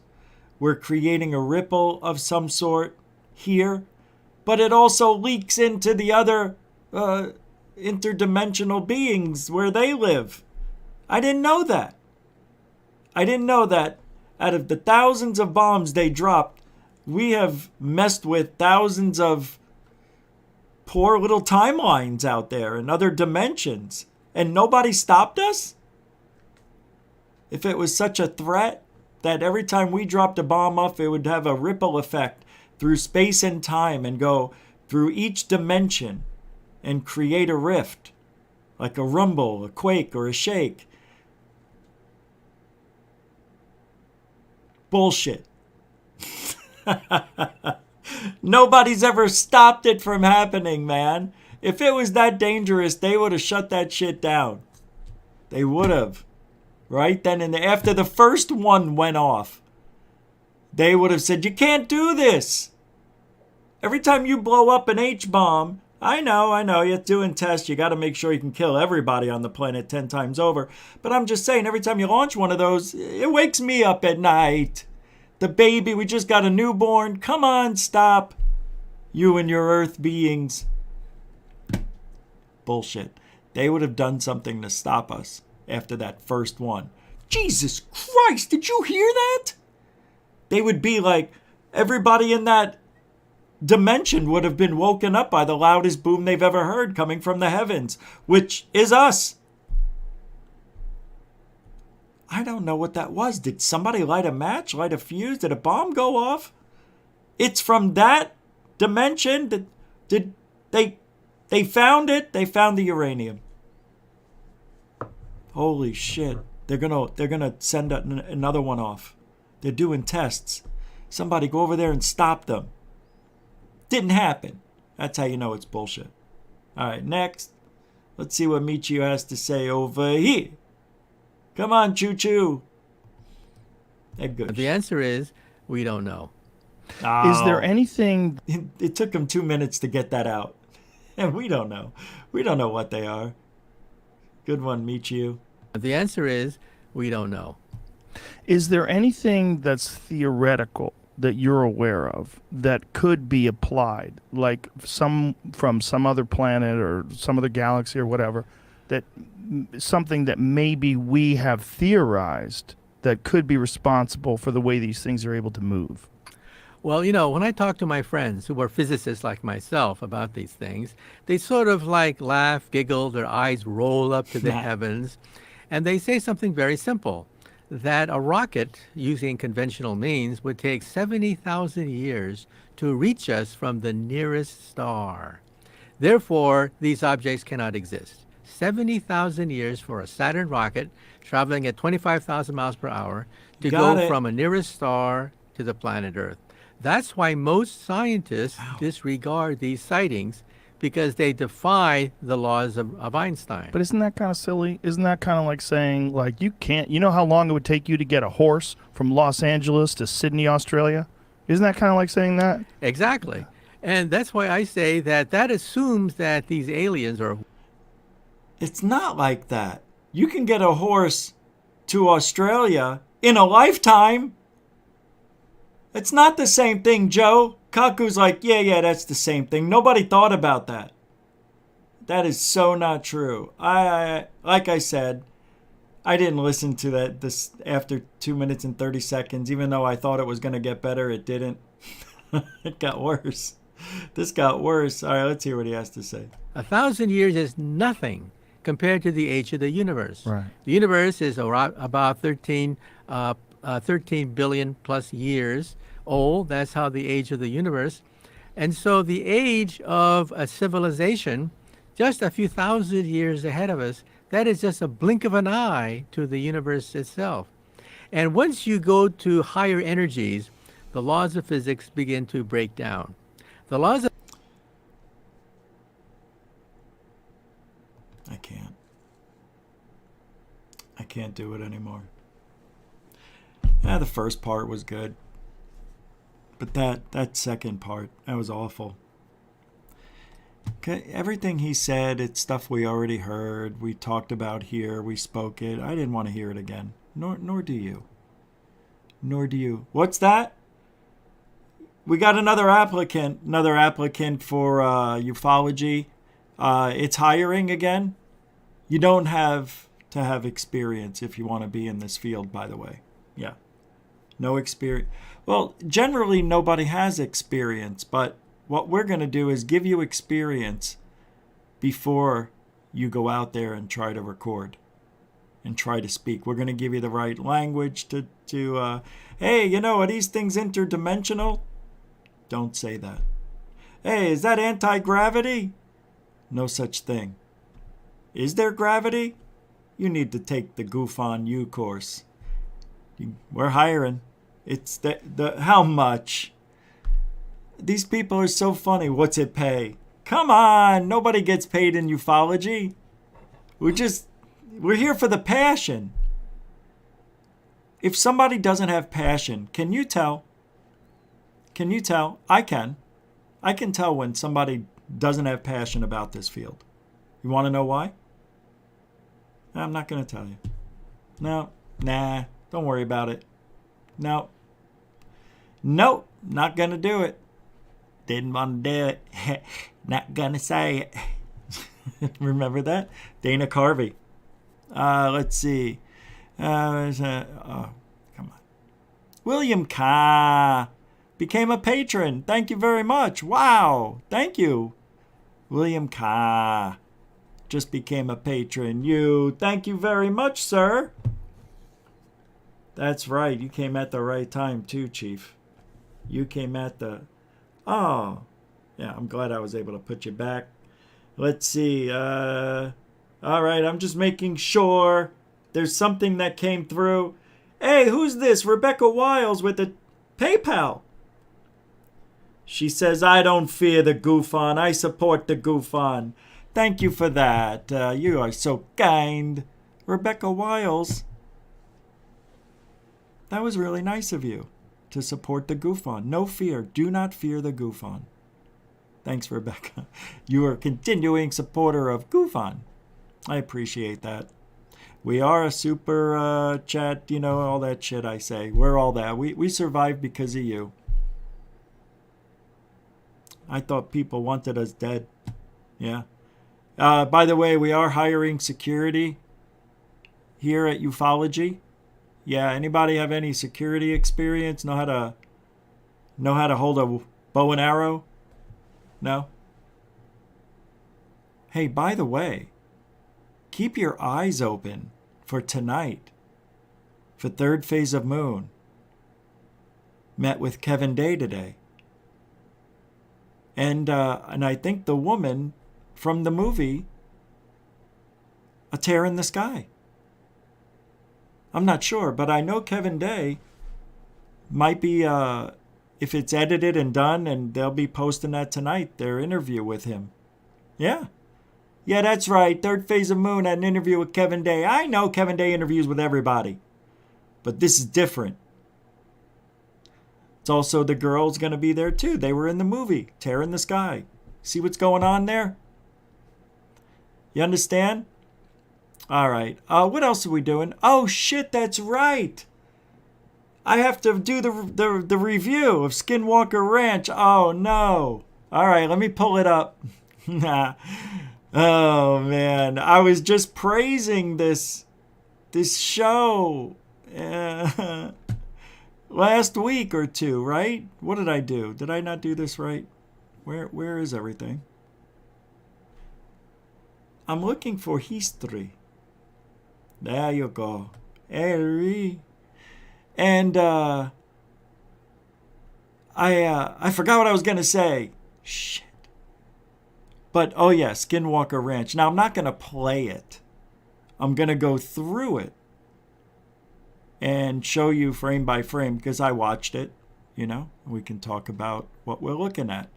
We're creating a ripple of some sort here, but it also leaks into the other interdimensional beings where they live. I didn't know that. I didn't know that out of the thousands of bombs they dropped, we have messed with thousands of poor little timelines out there in other dimensions. And nobody stopped us? If it was such a threat that every time we dropped a bomb off, it would have a ripple effect through space and time and go through each dimension and create a rift, like a rumble, a quake, or a shake. Bullshit. Nobody's ever stopped it from happening, man. If it was that dangerous, they would have shut that shit down. They would have. Right? Then after the first one went off, they would have said, you can't do this. Every time you blow up an H-bomb, I know, you're doing tests. You got to make sure you can kill everybody on the planet 10 times over. But I'm just saying, every time you launch one of those, it wakes me up at night. The baby, we just got a newborn. Come on, stop. You and your Earth beings. Bullshit. They would have done something to stop us after that first one. Jesus Christ, did you hear that? They would be like, everybody in that dimension would have been woken up by the loudest boom they've ever heard coming from the heavens, which is us. I don't know what that was. Did somebody light a match, light a fuse? Did a bomb go off? It's from that dimension. Did they found it? They found the uranium. Holy shit. They're gonna send another one off. They're doing tests. Somebody go over there and stop them. Didn't happen. That's how you know it's bullshit. All right, next. Let's see what MICHIU has to say over here. Come on, choo-choo. They're good. The answer is, we don't know. Oh. Is there anything... It took them 2 minutes to get that out. And we don't know. We don't know what they are. Good one, MICHIU. The answer is, we don't know. Is there anything that's theoretical that you're aware of that could be applied, like from some other planet or some other galaxy or whatever, that something that maybe we have theorized that could be responsible for the way these things are able to move? Well, you know, when I talk to my friends who are physicists like myself about these things, they sort of like laugh, giggle, their eyes roll up to the heavens, and they say something very simple, that a rocket using conventional means would take 70,000 years to reach us from the nearest star. Therefore, these objects cannot exist. 70,000 years for a Saturn rocket traveling at 25,000 miles per hour to go from a nearest star to the planet Earth. That's why most scientists disregard these sightings, because they defy the laws of Einstein. But isn't that kind of silly? Isn't that kind of like saying, like, you can't, you know how long it would take you to get a horse from Los Angeles to Sydney, Australia? Isn't that kind of like saying that? Exactly. And that's why I say that assumes that these aliens are... It's not like that. You can get a horse to Australia in a lifetime. It's not the same thing, Joe. Kaku's like, yeah, that's the same thing. Nobody thought about that. That is so not true. I like I said, I didn't listen to this after 2 minutes and 30 seconds. Even though I thought it was going to get better, it didn't. It got worse. This got worse. All right, let's hear what he has to say. 1,000 years is nothing compared to the age of the universe. Right. The universe is about 13 billion plus years old. That's how the age of the universe. And so the age of a civilization, just a few thousand years ahead of us, that is just a blink of an eye to the universe itself. And once you go to higher energies, the laws of physics begin to break down. The laws of... I can't do it anymore. The first part was good. But that second part, that was awful. Okay, everything he said, it's stuff we already heard, we talked about here, we spoke it. I didn't want to hear it again. Nor do you. Nor do you. What's that? We got another applicant for ufology. It's hiring again. You don't have to have experience if you want to be in this field, by the way. Yeah. No experience. Well, generally nobody has experience, but what we're going to do is give you experience before you go out there and try to record and try to speak. We're going to give you the right language to hey, are these things interdimensional? Don't say that. Hey, is that anti-gravity? No such thing. Is there gravity? You need to take the Goof on You course. We're hiring. It's the how much? These people are so funny. What's it pay? Come on, nobody gets paid in ufology. We're here for the passion. If somebody doesn't have passion, can you tell? Can you tell? I can. I can tell when somebody doesn't have passion about this field. You want to know why? I'm not going to tell you. No, nah, don't worry about it. No. Nope, not going to do it. Didn't want to do it. Not going to say it. Remember that? Dana Carvey. Let's see. Come on. William Ka became a patron. Thank you very much. Wow. Thank you. William Ka just became a patron. Thank you very much, sir. That's right. You came at the right time too, Chief. You came at the... Oh. Yeah, I'm glad I was able to put you back. Let's see. All right, I'm just making sure there's something that came through. Hey, who's this? Rebecca Wiles with a PayPal. She says, I don't fear the goof on. I support the goof on. Thank you for that. You are so kind. Rebecca Wiles. That was really nice of you to support the goof on. No fear. Do not fear the goof on. Thanks, Rebecca. You are a continuing supporter of goof on. I appreciate that. We are a super chat, all that shit I say. We're all that. We survived because of you. I thought people wanted us dead. Yeah. By the way, we are hiring security here at UFOlogy. Yeah, anybody have any security experience? Know how to hold a bow and arrow? No? Hey, by the way, keep your eyes open for tonight, for Third Phase of Moon. Met with Kevin Day today. And I think the woman from the movie, A Tear in the Sky. I'm not sure, but I know Kevin Day might be, if it's edited and done, and they'll be posting that tonight, their interview with him. Yeah. Yeah, that's right. Third Phase of Moon had an interview with Kevin Day. I know Kevin Day interviews with everybody, but this is different. It's also the girls going to be there too. They were in the movie, Tear in the Sky. See what's going on there? You understand? All right. What else are we doing? Oh, shit, that's right. I have to do the review of SkinWalker Ranch. Oh, no. All right, let me pull it up. Oh, man. I was just praising this show last week or two, right? What did I do? Did I not do this right? Where is everything? I'm looking for history. There you go. And I forgot what I was going to say. Shit. But, oh yeah, SkinWalker Ranch. Now, I'm not going to play it. I'm going to go through it and show you frame by frame because I watched it, We can talk about what we're looking at.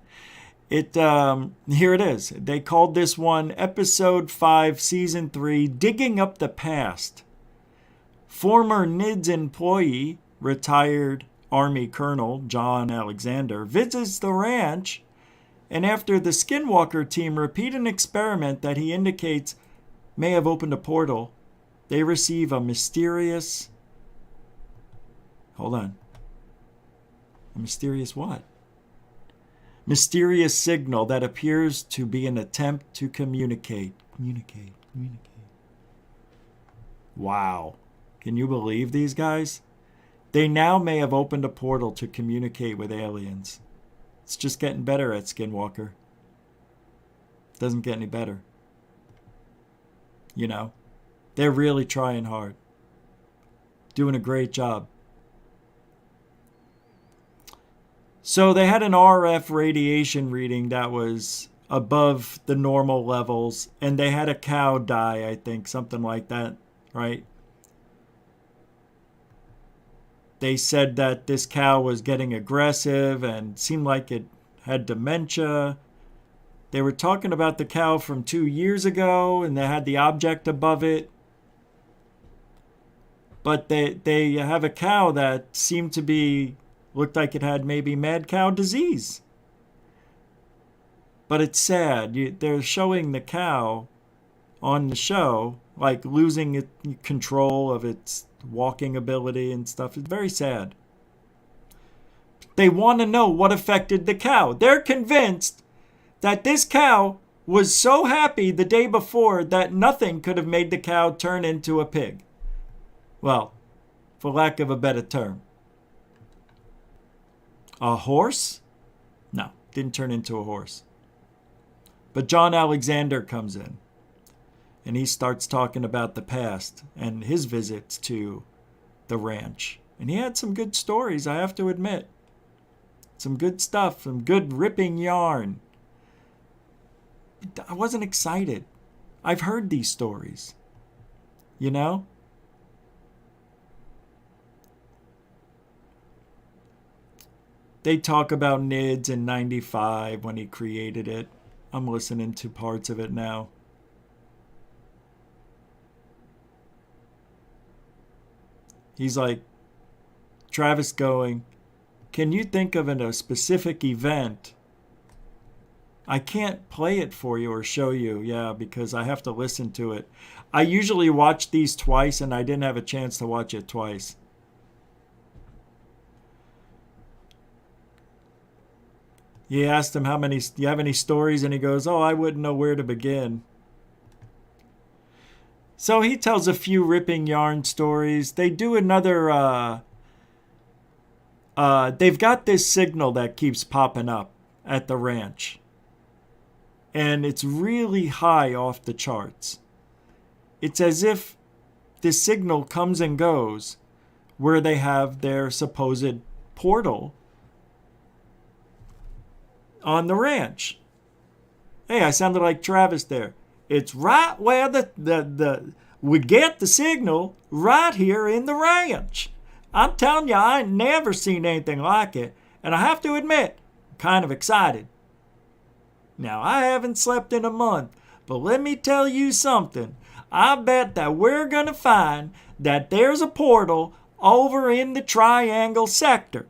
Here it is. They called this one Episode 5, Season 3, Digging Up the Past. Former NIDS employee, retired Army Colonel John Alexander, visits the ranch, and after the SkinWalker team repeat an experiment that he indicates may have opened a portal, they receive a mysterious Hold on. A mysterious what? Mysterious signal that appears to be an attempt to communicate. Communicate. Wow. Can you believe these guys? They now may have opened a portal to communicate with aliens. It's just getting better at SkinWalker. Doesn't get any better. You know, they're really trying hard. Doing a great job. So they had an RF radiation reading that was above the normal levels, and they had a cow die, I think, something like that, right? They said that this cow was getting aggressive and seemed like it had dementia. They were talking about the cow from 2 years ago, and they had the object above it. But they have a cow that seemed to be, looked like it had maybe mad cow disease. But it's sad. They're showing the cow on the show, like losing control of its walking ability and stuff. It's very sad. They want to know what affected the cow. They're convinced that this cow was so happy the day before that nothing could have made the cow turn into a pig. Well, for lack of a better term. A horse? No, didn't turn into a horse. But John Alexander comes in, and he starts talking about the past and his visits to the ranch. And he had some good stories, I have to admit. Some good stuff, some good ripping yarn. I wasn't excited. I've heard these stories. You know? They talk about NIDS in 95 when he created it. I'm listening to parts of it now. He's like, Travis going, can you think of a specific event? I can't play it for you or show you, yeah, because I have to listen to it. I usually watch these twice, and I didn't have a chance to watch it twice. He asked him, do you have any stories? And he goes, oh, I wouldn't know where to begin. So he tells a few ripping yarn stories. They do another, they've got this signal that keeps popping up at the ranch. And it's really high off the charts. It's as if this signal comes and goes where they have their supposed portal on the ranch. Hey, I sounded like Travis there. It's right where we get the signal right here in the ranch. I'm telling you, I ain't never seen anything like it. And I have to admit, I'm kind of excited. Now, I haven't slept in a month, but let me tell you something. I bet that we're going to find that there's a portal over in the Triangle sector.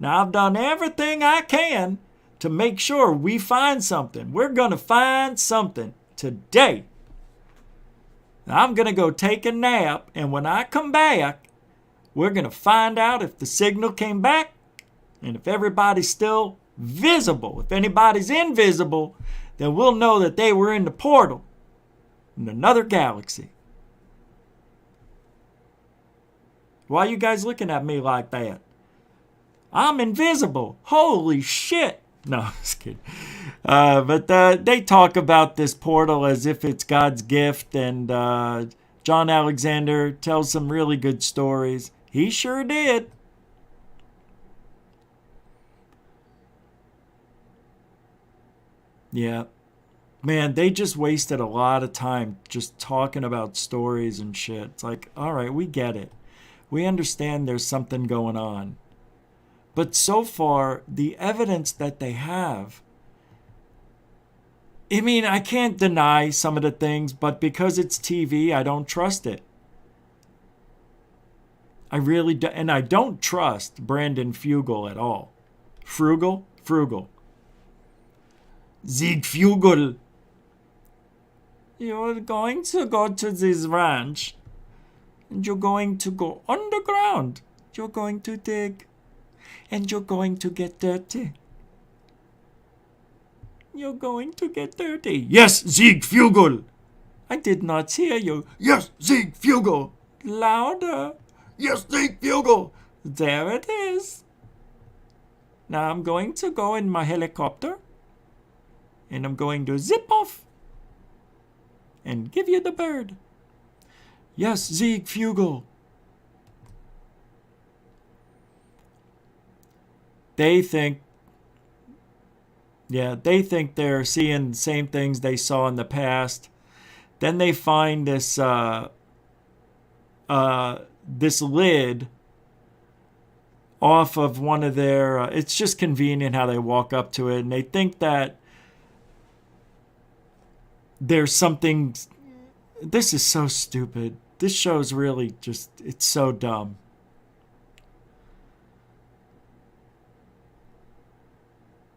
Now, I've done everything I can to make sure we find something. We're going to find something today. I'm going to go take a nap, and when I come back, we're going to find out if the signal came back and if everybody's still visible. If anybody's invisible, then we'll know that they were in the portal in another galaxy. Why are you guys looking at me like that? I'm invisible. Holy shit. No, just kidding. But they talk about this portal as if it's God's gift, and John Alexander tells some really good stories. He sure did. Yeah. Man, they just wasted a lot of time just talking about stories and shit. It's like, all right, we get it. We understand there's something going on. But so far, the evidence that they have, I mean, I can't deny some of the things, but because it's TV, I don't trust it. I really do, and I don't trust Brandon Fugel at all. Frugal? Frugal. Sieg Fugel. You're going to go to this ranch, and you're going to go underground You're going to dig. And you're going to get dirty. You're going to get dirty. Yes, Siegfugel. I did not hear you. Yes, Siegfugel. Louder. Yes, Siegfugel. There it is. Now I'm going to go in my helicopter. And I'm going to zip off. And give you the bird. Yes, Siegfugel. They think they're seeing the same things they saw in the past. Then they find this this lid off of one of their... it's just convenient how they walk up to it, and they think that there's something... This is so stupid. This show's really just... It's so dumb.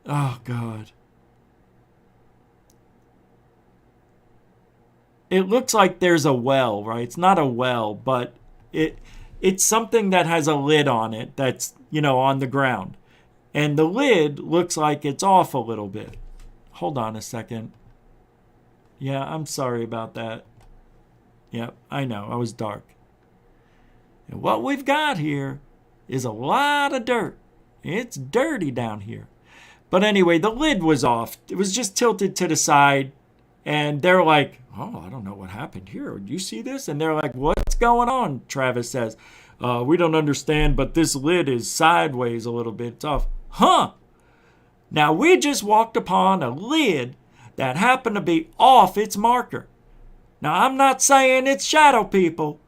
Oh, God. It looks like there's a well, right? It's not a well, but it's something that has a lid on it that's, on the ground. And the lid looks like it's off a little bit. Hold on a second. Yeah, I'm sorry about that. Yep, I know. I was dark. And what we've got here is a lot of dirt. It's dirty down here. But anyway, the lid was off. It was just tilted to the side. And they're like, oh, I don't know what happened here. Do you see this? And they're like, what's going on? Travis says, we don't understand, but this lid is sideways a little bit. It's off. Huh? Now, we just walked upon a lid that happened to be off its marker. Now, I'm not saying it's shadow people,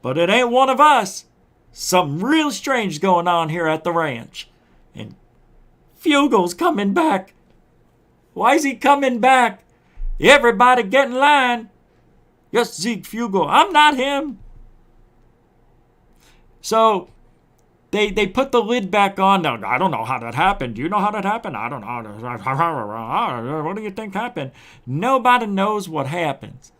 but it ain't one of us. Something real strange going on here at the ranch. And Fugel's coming back. Why is he coming back? Everybody get in line. Yes, Siegfugel. I'm not him. So they put the lid back on. Now, I don't know how that happened. Do you know how that happened? I don't know. What do you think happened? Nobody knows what happens.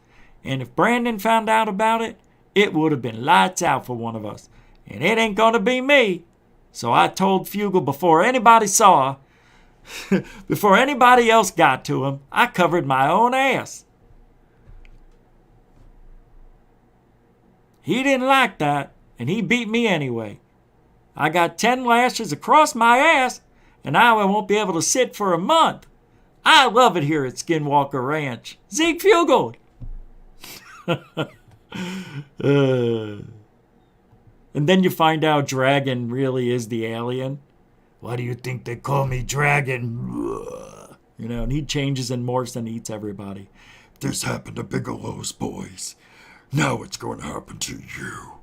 And if Brandon found out about it, it would have been lights out for one of us. And it ain't going to be me. So I told Fugel before anybody saw, before anybody else got to him, I covered my own ass. He didn't like that, and he beat me anyway. I got 10 lashes across my ass, and now I won't be able to sit for a month. I love it here at SkinWalker Ranch. Siegfugel! And then you find out Dragon really is the alien. Why do you think they call me Dragon? And he changes and morphs and eats everybody. This happened to Bigelow's boys. Now it's going to happen to you.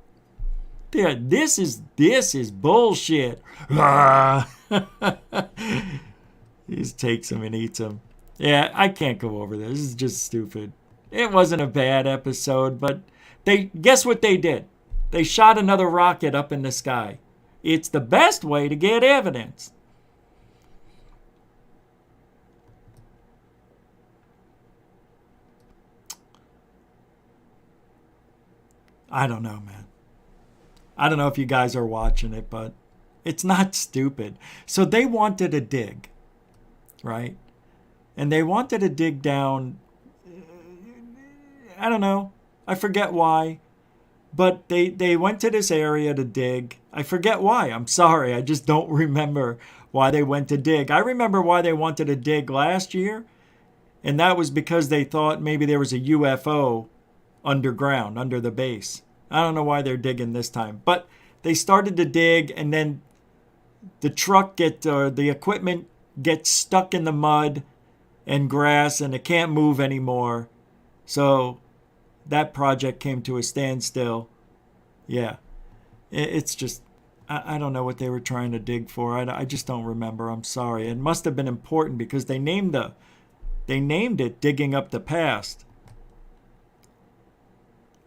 Yeah, this is bullshit. He just takes him and eats him. Yeah, I can't go over this. This is just stupid. It wasn't a bad episode, but guess what they did? They shot another rocket up in the sky. It's the best way to get evidence. I don't know, man. I don't know if you guys are watching it, but it's not stupid. So they wanted to dig, right? And they wanted to dig down, I don't know. I forget why. But they went to this area to dig. I forget why. I'm sorry. I just don't remember why they went to dig. I remember why they wanted to dig last year. And that was because they thought maybe there was a UFO underground, under the base. I don't know why they're digging this time. But they started to dig, and then the equipment gets stuck in the mud and grass, and it can't move anymore. So that project came to a standstill. Yeah. It's just, I don't know what they were trying to dig for. I just don't remember. I'm sorry. It must have been important because they named it Digging Up the Past.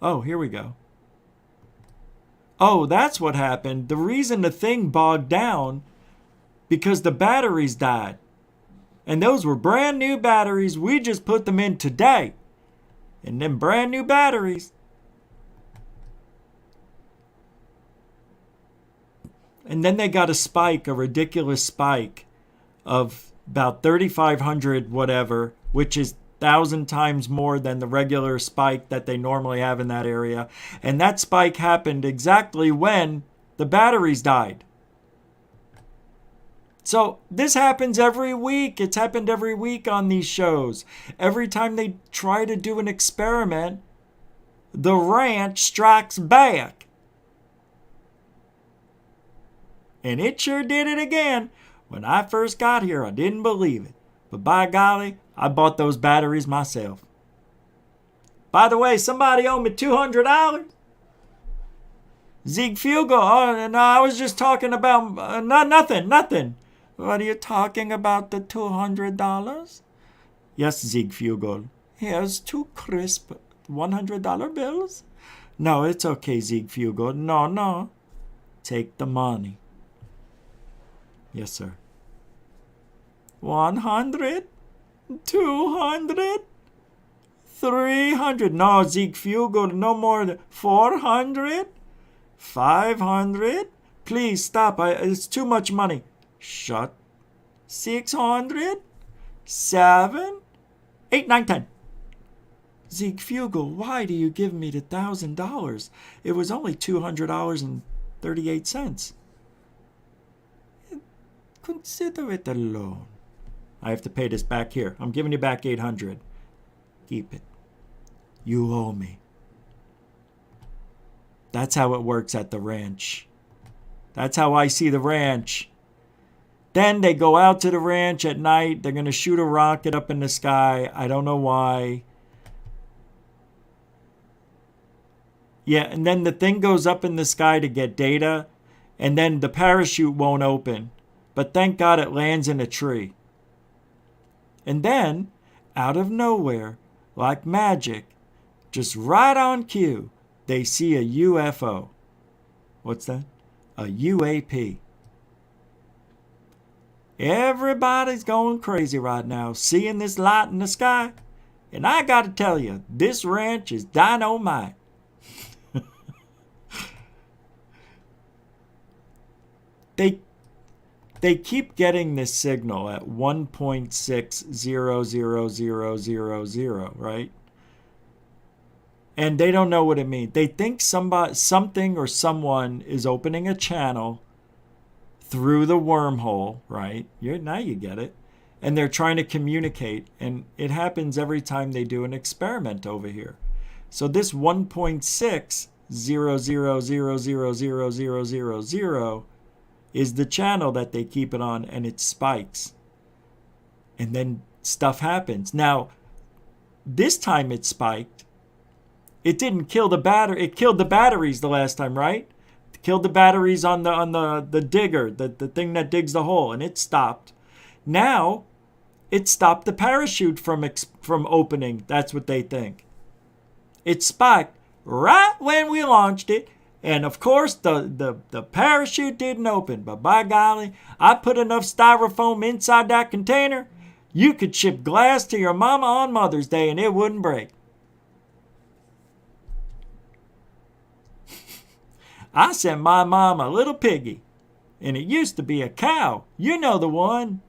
Oh, here we go. Oh, that's what happened. The reason the thing bogged down, because the batteries died. And those were brand new batteries. We just put them in today. And them brand new batteries. And then they got a spike, a ridiculous spike of about 3,500 whatever, which is 1,000 times more than the regular spike that they normally have in that area. And that spike happened exactly when the batteries died. So this happens every week. It's happened every week on these shows. Every time they try to do an experiment, the ranch strikes back. And it sure did it again. When I first got here, I didn't believe it. But by golly, I bought those batteries myself. By the way, somebody owed me $200. Ziegfugel. Oh, no, I was just talking about nothing. What are you talking about, the $200? Yes, Ziegfugel. Here's 2 crisp $100 bills. No, it's okay, Ziegfugel. No. Take the money. Yes, sir. 100, 200, 300. No, Ziegfugel, no more than 400, 500. Please stop. It's too much money. Shut. 600, 7, 8, 9, 10. Ziegfugel, why do you give me the $1,000? It was only $200.38. Consider it a loan. I have to pay this back here. I'm giving you back 800. Keep it. You owe me. That's how it works at the ranch. That's how I see the ranch. Then they go out to the ranch at night. They're going to shoot a rocket up in the sky. I don't know why. Yeah, and then the thing goes up in the sky to get data, and then the parachute won't open. But thank God it lands in a tree. And then, out of nowhere, like magic, just right on cue, they see a UFO. What's that? A UAP. Everybody's going crazy right now, seeing this light in the sky. And I got to tell you, this ranch is dynamite. They keep getting this signal at 1.6000000, right? And they don't know what it means. They think something or someone is opening a channel through the wormhole, right? Now you get it. And they're trying to communicate. And it happens every time they do an experiment over here. So this 1.600000000 is the channel that they keep it on, and it spikes. And then stuff happens. Now, this time it spiked. It didn't kill the battery. It killed the batteries the last time, right? It killed the batteries on the digger, the thing that digs the hole, and it stopped. Now, it stopped the parachute from opening. That's what they think. It spiked right when we launched it. And of course, the parachute didn't open. But by golly, I put enough styrofoam inside that container, you could ship glass to your mama on Mother's Day and it wouldn't break. I sent my mom a little piggy, and it used to be a cow. You know the one.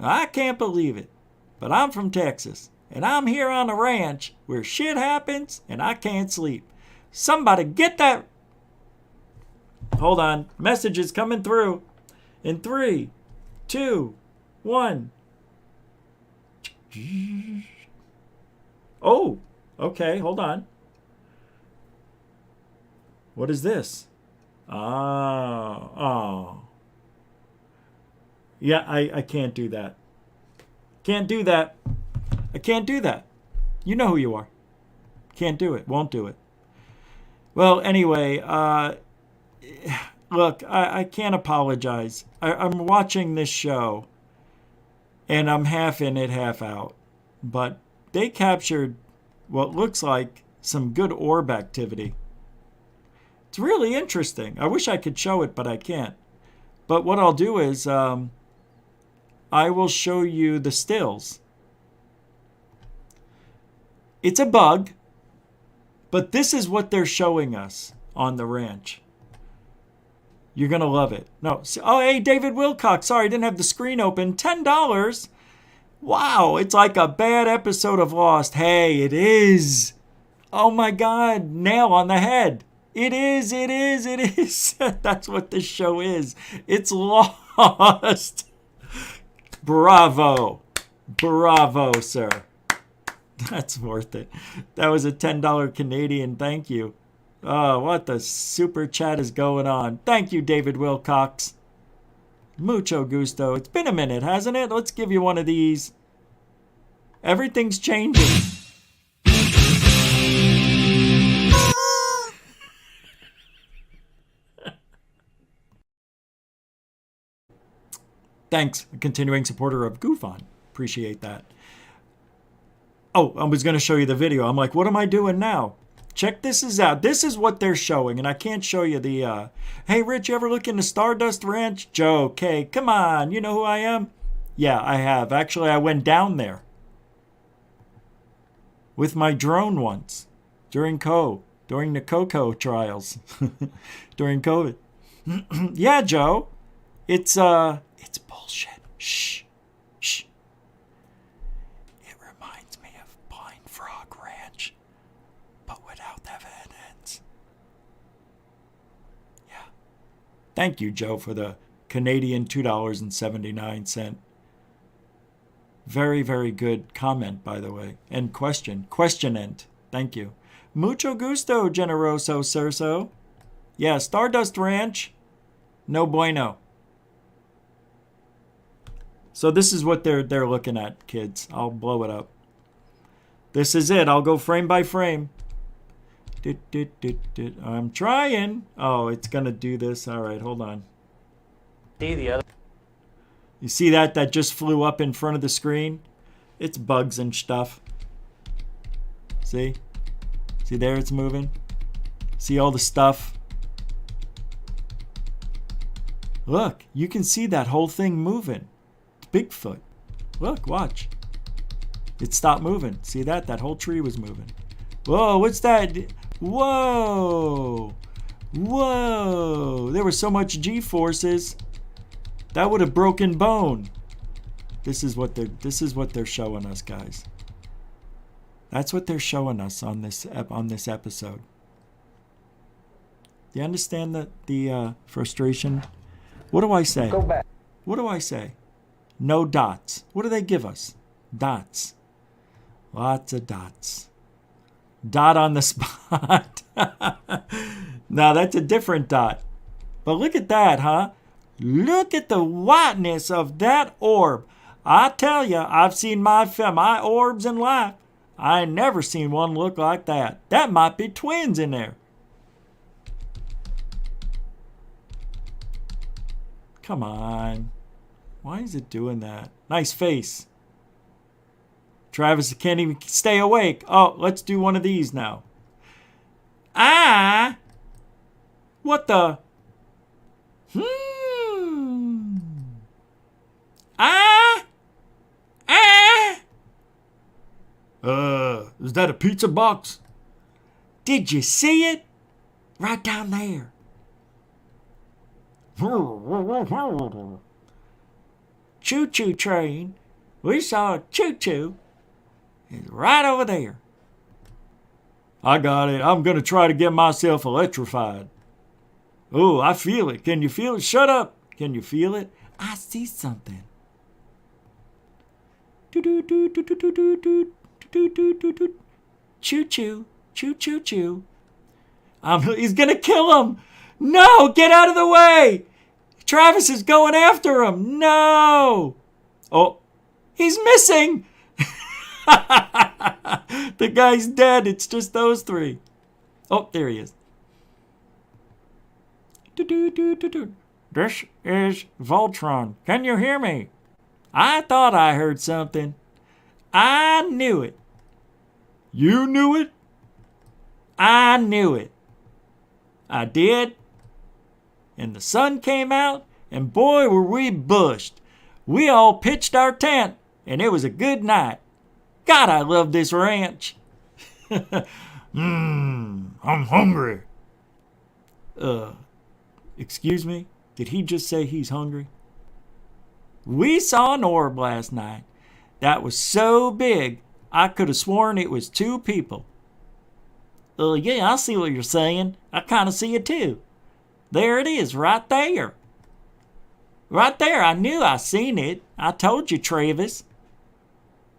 I can't believe it, but I'm from Texas. And I'm here on a ranch where shit happens and I can't sleep. Somebody get that. Hold on. Message is coming through. In 3, 2, 1. Oh, okay. Hold on. What is this? Oh. Yeah, I can't do that. Can't do that. I can't do that. You know who you are. Can't do it. Won't do it. Well, anyway, look, I can't apologize. I'm watching this show, and I'm half in it, half out. But they captured what looks like some good orb activity. It's really interesting. I wish I could show it, but I can't. But what I'll do is I will show you the stills. It's a bug, but this is what they're showing us on the ranch. You're going to love it. No. Oh, hey, David Wilcox. Sorry, I didn't have the screen open. $10. Wow, it's like a bad episode of Lost. Hey, it is. Oh my God, nail on the head. It is. That's what this show is. It's Lost. Bravo, sir. That's worth it. That was a $10 Canadian thank you. Oh, what the super chat is going on? Thank you, David Wilcox. Mucho gusto. It's been a minute, hasn't it? Let's give you one of these. Everything's changing. Thanks, a continuing supporter of Goof On. Appreciate that. Oh, I was going to show you the video. I'm like, what am I doing now? Check this out. This is what they're showing, and I can't show you the, hey, Rich, you ever look into Stardust Ranch? Joe, K, come on, you know who I am? Yeah, I have. Actually, I went down there with my drone once during the Coco trials, during COVID. Yeah, Joe, it's bullshit. Shh. It reminds me of Pine Frog Ranch, but without the evidence. Yeah. Thank you, Joe, for the Canadian $2.79. Very, very good comment, by the way. And questionant. Thank you. Mucho gusto, generoso Cerso. Yeah, Stardust Ranch. No bueno. So this is what they're looking at, kids. I'll blow it up. This is it. I'll go frame by frame. I'm trying. Oh, it's going to do this. All right, hold on. You see that? That just flew up in front of the screen? It's bugs and stuff. See? See there it's moving? See all the stuff? Look, you can see that whole thing moving. It's Bigfoot. Look, watch. It stopped moving. See that? That whole tree was moving. Whoa, what's that? Whoa. Whoa. There was so much G-forces. That would have broken bone. This is what they're showing us, guys. That's what they're showing us on this episode. Do you understand the frustration? What do I say? Go back. What do I say? No dots. What do they give us? Dots. Lots of dots. Dot on the spot. Now that's a different dot. But look at that, huh? Look at the whiteness of that orb. I tell you, I've seen my orbs in life. I ain't never seen one look like that. That might be twins in there. Come on. Why is it doing that? Nice face. Travis can't even stay awake. Oh, let's do one of these now. What the? Is that a pizza box? Did you see it? Right down there. Choo-choo train. We saw a choo-choo. It's right over there. I got it. I'm going to try to get myself electrified. Oh, I feel it. Can you feel it? Shut up. Can you feel it? I see something. Choo-choo. Choo-choo-choo. He's going to kill him. No, get out of the way. Travis is going after him. No. Oh, he's missing. The guy's dead. It's just those three. Oh, there he is. This is Voltron. Can you hear me? I thought I heard something. I knew it. You knew it? I knew it. I did. And the sun came out, and boy, were we bushed. We all pitched our tent, and it was a good night. God, I love this ranch. I'm hungry. Excuse me? Did he just say he's hungry? We saw an orb last night. That was so big, I could have sworn it was 2 people. Yeah, I see what you're saying. I kind of see it too. There it is, right there. Right there, I knew I seen it. I told you, Travis.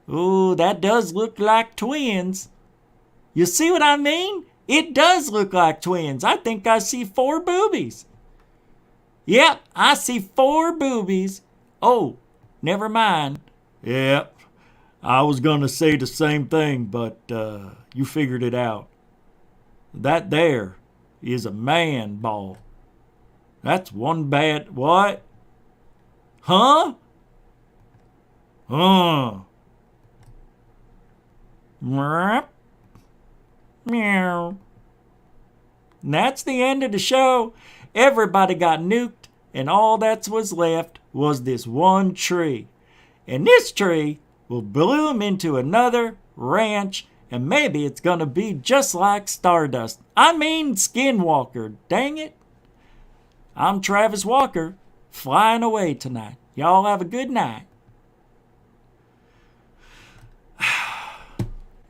Ooh, that does look like twins. You see what I mean? It does look like twins. I think I see 4 boobies. Yep, I see 4 boobies. Oh, never mind. Yep, I was going to say the same thing, but you figured it out. That there is a man ball. That's one bad... What? Huh? Meow. Meow. And that's the end of the show. Everybody got nuked, and all that was left was this one tree. And this tree will bloom into another ranch, and maybe it's gonna be just like Stardust. I mean SkinWalker, dang it. I'm Travis Walker, flying away tonight. Y'all have a good night.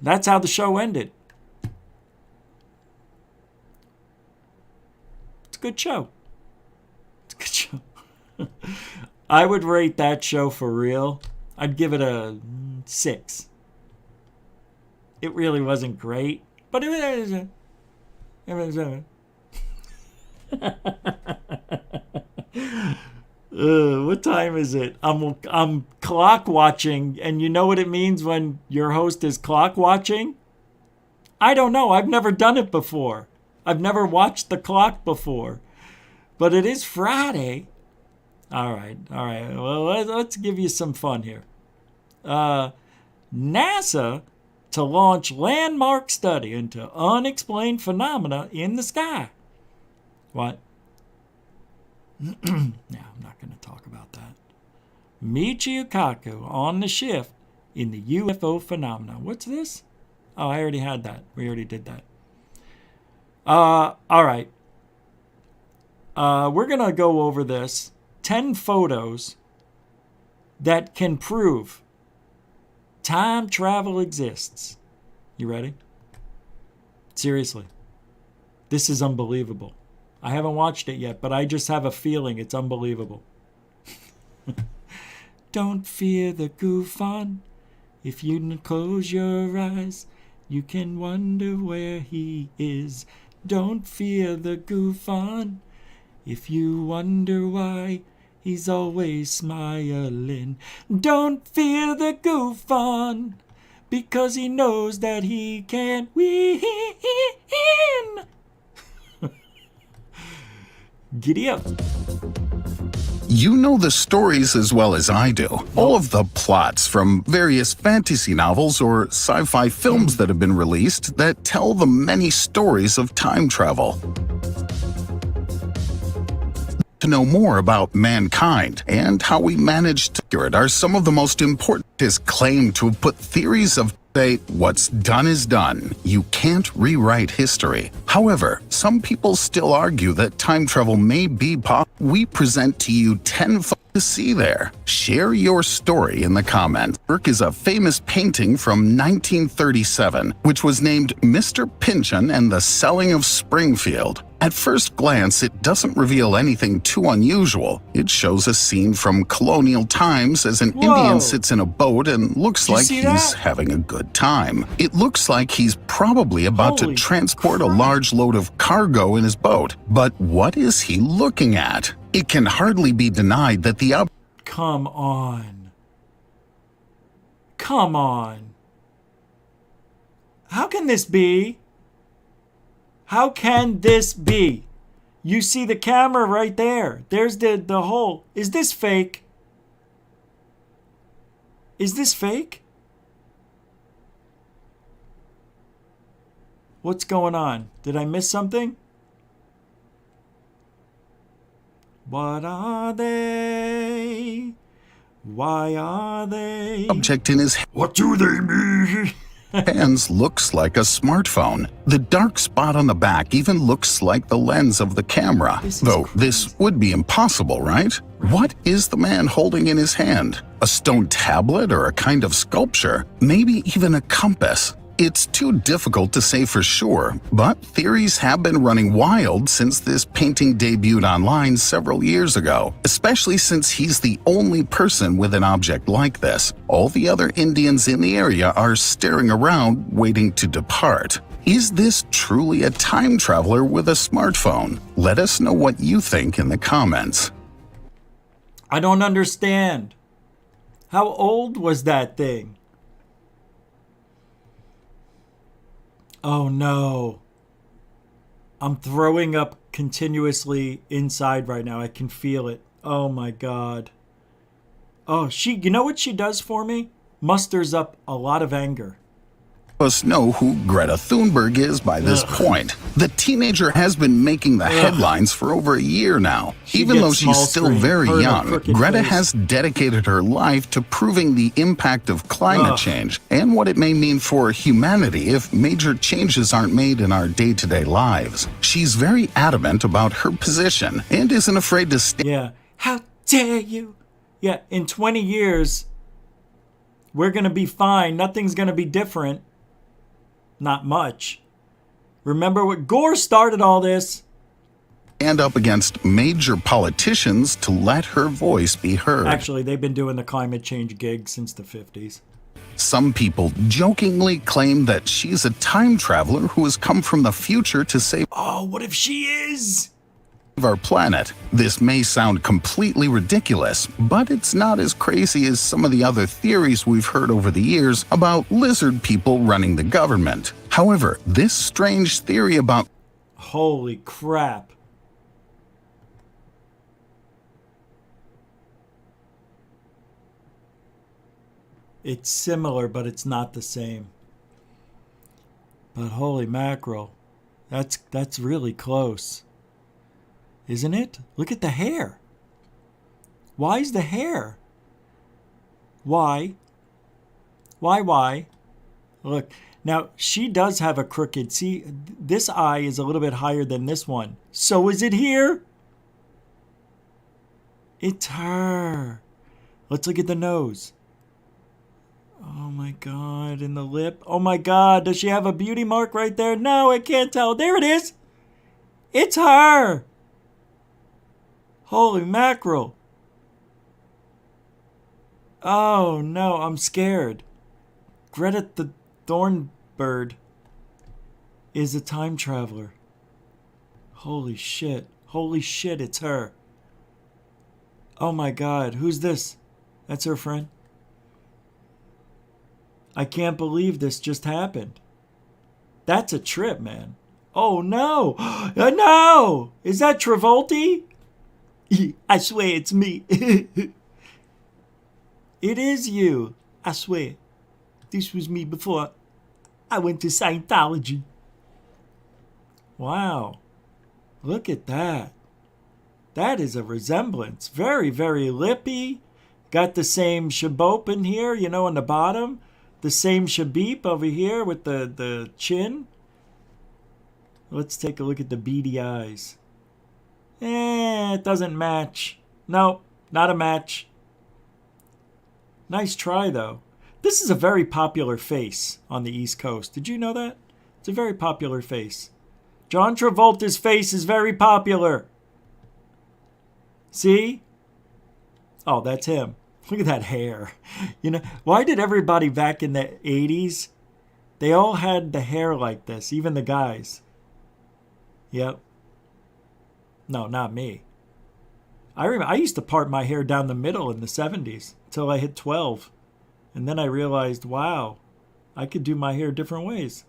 That's how the show ended. It's a good show. It's a good show. I would rate that show for real. I'd give it a 6. It really wasn't great, but it was what time is it? I'm clock watching, and you know what it means when your host is clock watching? I don't know. I've never done it before. I've never watched the clock before. But it is Friday. All right. Well, let's give you some fun here. NASA to launch landmark study into unexplained phenomena in the sky. What? No, I'm not going to talk about that. MICHIU on the shift in the UFO phenomena. What's this? Oh, I already had that. We already did that. All right. We're going to go over this. 10 photos that can prove time travel exists. You ready? Seriously. This is unbelievable. I haven't watched it yet, but I just have a feeling it's unbelievable. Don't fear the goof on. If you close your eyes, you can wonder where he is. Don't fear the goof on. If you wonder why, he's always smiling. Don't fear the goof on, because he knows that he can win. Giddy up. You know the stories as well as I do. All of the plots from various fantasy novels or sci-fi films that have been released that tell the many stories of time travel. To know more about mankind and how we managed to cure it are some of the most important. His claim to have put theories of say, what's done is done. You can't rewrite history. However, some people still argue that time travel may be possible. We present to you 10 to see there. Share your story in the comments. Work is a famous painting from 1937, which was named Mr. Pynchon and the Selling of Springfield. At first glance, it doesn't reveal anything too unusual. It shows a scene from colonial times as an Indian sits in a boat and looks like he's having a good time. It looks like he's probably about to transport a large load of cargo in his boat. But what is he looking at? It can hardly be denied that the Come on. Come on. How can this be? How can this be? You see the camera right there. There's the hole. Is this fake? Is this fake? What's going on? Did I miss something? What are they? Why are they? Object in his head. What do they mean? hands looks like a smartphone. The dark spot on the back even looks like the lens of the camera. Though this would be impossible, right? What is the man holding in his hand? A stone tablet or a kind of sculpture? Maybe even a compass? It's too difficult to say for sure, but theories have been running wild since this painting debuted online several years ago, especially since he's the only person with an object like this. All the other Indians in the area are staring around, waiting to depart. Is this truly a time traveler with a smartphone? Let us know what you think in the comments. I don't understand. How old was that thing? Oh no. I'm throwing up continuously inside right now. I can feel it. Oh my God. Oh, you know what she does for me? Musters up a lot of anger. Us know who Greta Thunberg is by this point. The teenager has been making the headlines for over a year now. Even though she's still very young, Greta has dedicated her life to proving the impact of climate change and what it may mean for humanity if major changes aren't made in our day-to-day lives. She's very adamant about her position and isn't afraid to stand. Yeah. How dare you? Yeah, in 20 years, we're going to be fine. Nothing's going to be different. Not much. Remember what Gore started all this? Stand up against major politicians to let her voice be heard. Actually, they've been doing the climate change gig since the 50s. Some people jokingly claim that she's a time traveler who has come from the future to save Oh, what if she is? our planet. This may sound completely ridiculous, but it's not as crazy as some of the other theories we've heard over the years about lizard people running the government. However, this strange theory about Holy crap. It's similar, but it's not the same. But holy mackerel. That's really close. Isn't it? Look at the hair. Why is the hair? Why? Why? Look, now she does have a crooked. See, this eye is a little bit higher than this one. So is it here? It's her. Let's look at the nose. Oh my God, and the lip. Oh my God, does she have a beauty mark right there? No, I can't tell. There it is. It's her. Holy mackerel. Oh no, I'm scared. Greta the Thornbird is a time traveler. Holy shit. Holy shit, it's her. Oh my God, who's this? That's her friend? I can't believe this just happened. That's a trip, man. Oh no. No! Is that Travolta? I swear it's me. It is you. I swear. This was me before I went to Scientology. Wow. Look at that. That is a resemblance. Very, very lippy. Got the same shabop in here, you know, on the bottom. The same shabib over here with the chin. Let's take a look at the beady eyes. It doesn't match. Nope, not a match. Nice try, though. This is a very popular face on the East Coast. Did you know that? It's a very popular face. John Travolta's face is very popular. See? Oh, that's him. Look at that hair. You know, why did everybody back in the 80s, they all had the hair like this, even the guys. Yep. No, not me. I remember I used to part my hair down the middle in the 70s until I hit 12. And then I realized, wow, I could do my hair different ways.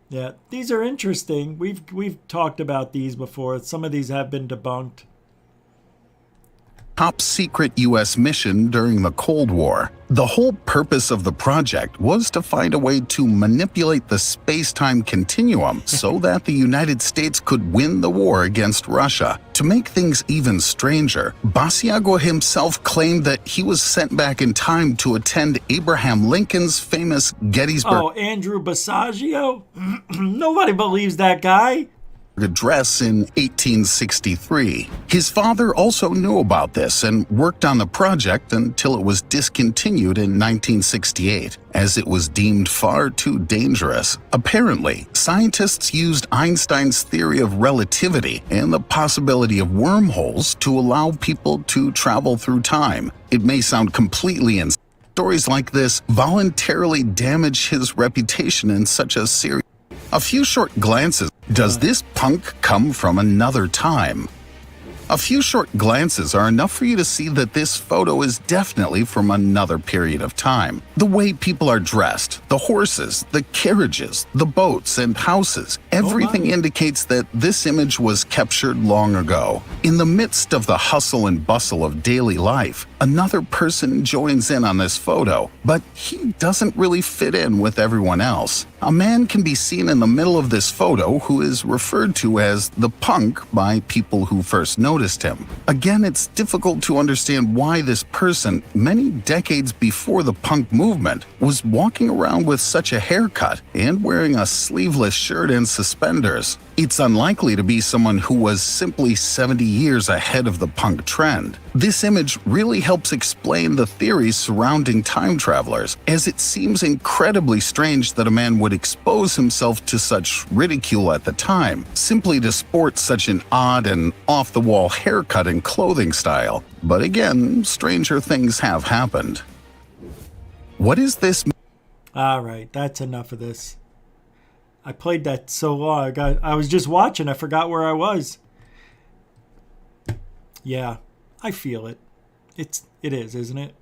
Yeah, these are interesting. We've talked about these before. Some of these have been debunked. top secret U.S. mission during the Cold War. The whole purpose of the project was to find a way to manipulate the space-time continuum so that the United States could win the war against Russia. To make things even stranger, Basiago himself claimed that he was sent back in time to attend Abraham Lincoln's famous Gettysburg Oh, Andrew Basiago? Nobody believes that guy. address in 1863. His father also knew about this and worked on the project until it was discontinued in 1968, as it was deemed far too dangerous. Apparently, scientists used Einstein's theory of relativity and the possibility of wormholes to allow people to travel through time. It may sound completely insane. Stories like this voluntarily damage his reputation in such a serious. A few short glances. Does this punk come from another time? A few short glances are enough for you to see that this photo is definitely from another period of time. The way people are dressed, the horses, the carriages, the boats and houses, everything indicates that this image was captured long ago. In the midst of the hustle and bustle of daily life, another person joins in on this photo, but he doesn't really fit in with everyone else. A man can be seen in the middle of this photo who is referred to as the punk by people who first noticed him. Again, it's difficult to understand why this person, many decades before the punk movement, was walking around with such a haircut and wearing a sleeveless shirt and suspenders. It's unlikely to be someone who was simply 70 years ahead of the punk trend. This image really helps explain the theories surrounding time travelers, as it seems incredibly strange that a man would expose himself to such ridicule at the time, simply to sport such an odd and off-the-wall haircut and clothing style. But again, stranger things have happened. What is this? All right, that's enough of this. I played that so long. I was just watching. I forgot where I was. Yeah, I feel it. It is, isn't it?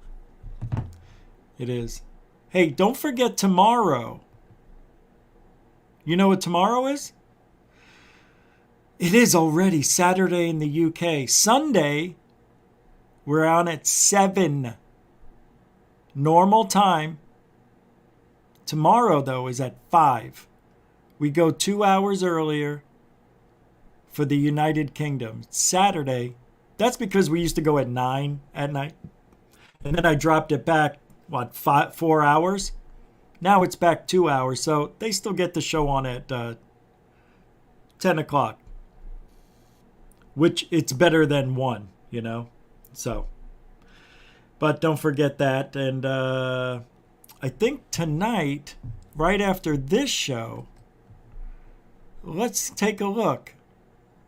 It is. Hey, don't forget tomorrow. You know what tomorrow is? It is already Saturday in the UK. Sunday, we're on at 7 normal time. Tomorrow, though, is at 5. We go 2 hours earlier for the United Kingdom. Saturday, that's because we used to go at 9 at night. And then I dropped it back, 4 hours? Now it's back 2 hours, so they still get the show on at 10 o'clock. Which it's better than 1, you know? So, but don't forget that. And I think tonight, right after this show, let's take a look,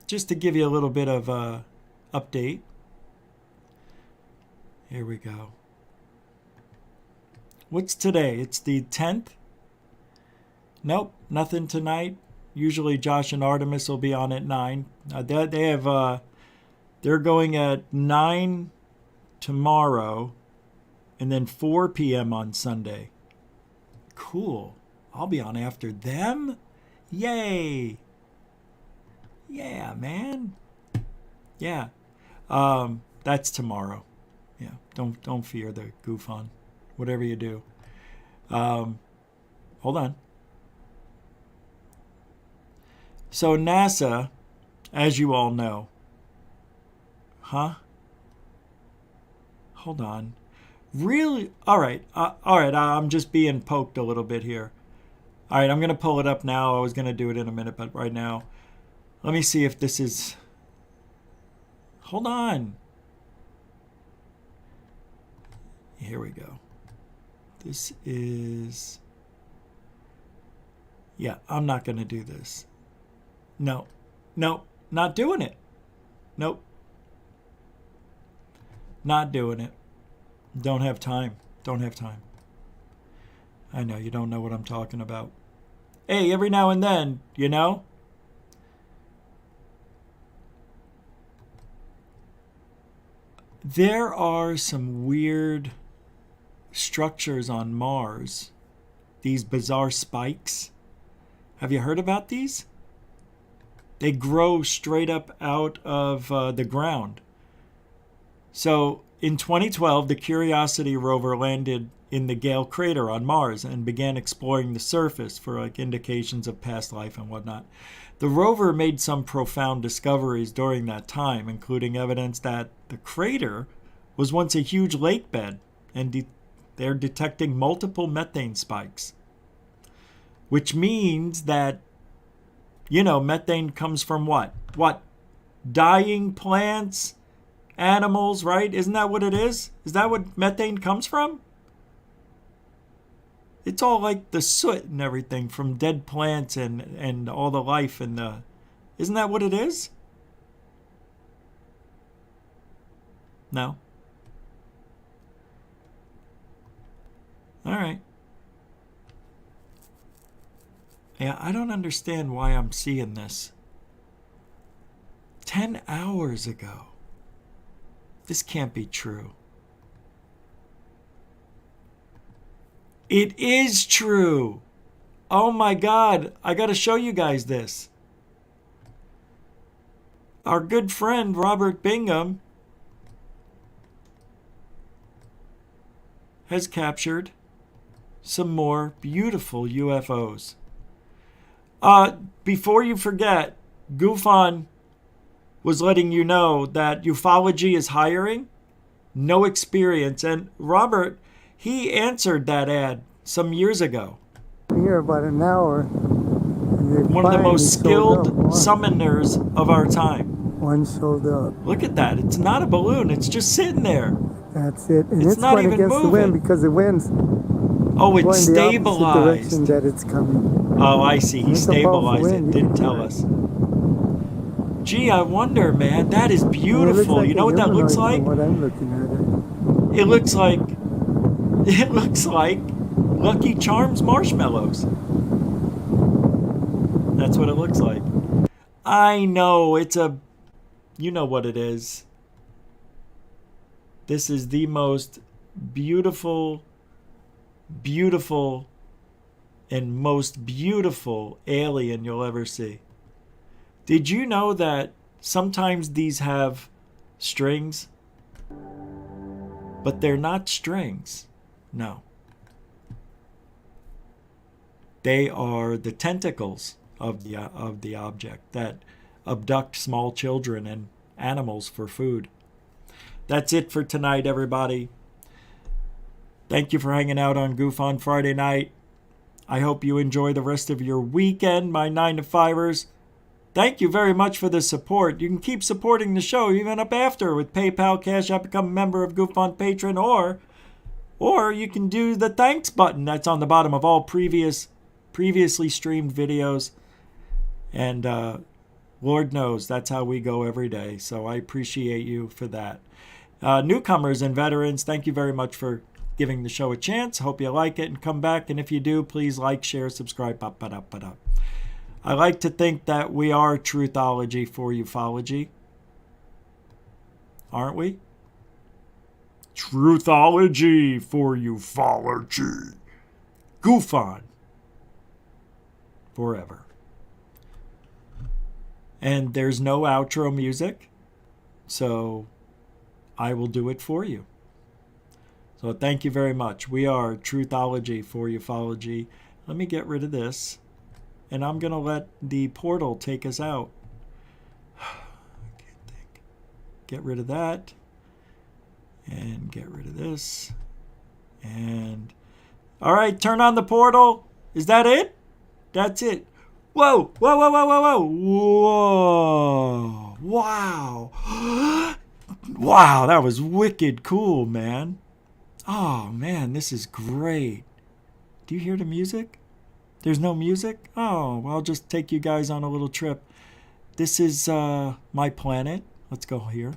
just to give you a little bit of update. Here we go. What's today? It's the 10th? Nope, nothing tonight. Usually Josh and Artemis will be on at 9. They're going at 9 tomorrow, and then 4 p.m. on Sunday. Cool. I'll be on after them. Yay! Yeah, man. Yeah. That's tomorrow. Yeah. Don't fear the goof on. Whatever you do. Hold on. So NASA, as you all know. Huh? Hold on. Really? All right. I'm just being poked a little bit here. All right, I'm going to pull it up now. I was going to do it in a minute, but right now, let me see if this is... Hold on. Here we go. This is... Yeah, I'm not going to do this. No, not doing it. Nope. Not doing it. Don't have time. I know you don't know what I'm talking about. Hey, every now and then, you know? There are some weird structures on Mars. These bizarre spikes. Have you heard about these? They grow straight up out of the ground. So in 2012, the Curiosity rover landed in the Gale crater on Mars and began exploring the surface for like indications of past life and whatnot. The rover made some profound discoveries during that time, including evidence that the crater was once a huge lake bed, and they're detecting multiple methane spikes, which means that, methane comes from what? What? Dying plants, animals, right? Isn't that what it is? Is that what methane comes from? It's all like the soot and everything from dead plants and all the life and the... Isn't that what it is? No? All right. Yeah, I don't understand why I'm seeing this. 10 hours ago. This can't be true. It is true. Oh my God. I got to show you guys this. Our good friend Robert Bingham has captured some more beautiful UFOs. Before you forget, Goofon was letting you know that UFOlogy is hiring, no experience. And Robert, he answered that ad some years ago. Here about an hour. One of the most skilled summoners of our time. One showed up. Look at that. It's not a balloon. It's just sitting there. That's it. And It's not going even against the wind moving. because the wind's Oh, it's going the opposite stabilized. direction that it's coming. Oh, I see. He It's a powerful stabilized it. wind. Didn't tell us. Gee, I wonder, man. That is beautiful. You know what that looks like? What I'm looking at It looks like Lucky Charms marshmallows. That's what it looks like. I know, you know what it is. This is the most beautiful, and most beautiful alien you'll ever see. Did you know that sometimes these have strings? But they're not strings. No. They are the tentacles of the object that abduct small children and animals for food. That's it for tonight, everybody. Thank you for hanging out on Goof on Friday night. I hope you enjoy the rest of your weekend, my 9to5ers. Thank you very much for the support. You can keep supporting the show even up after with PayPal, Cash App, become a member of Goof on Patreon, or you can do the thanks button that's on the bottom of all previously streamed videos. And Lord knows that's how we go every day. So I appreciate you for that. Newcomers and veterans, thank you very much for giving the show a chance. Hope you like it and come back. And if you do, please like, share, subscribe. I like to think that we are Truthology for ufology. Aren't we? Truthology for ufology. Goof on. Forever. And there's no outro music, so I will do it for you. So thank you very much. We are Truthology for ufology. Let me get rid of this. And I'm going to let the portal take us out. I can't think. Get rid of that. And get rid of this. And... all right, turn on the portal. Is that it? That's it. Whoa. Whoa, whoa, whoa, whoa, whoa. Whoa. Wow. Wow, that was wicked cool, man. Oh, man, this is great. Do you hear the music? There's no music? Oh, well, I'll just take you guys on a little trip. This is my planet. Let's go here.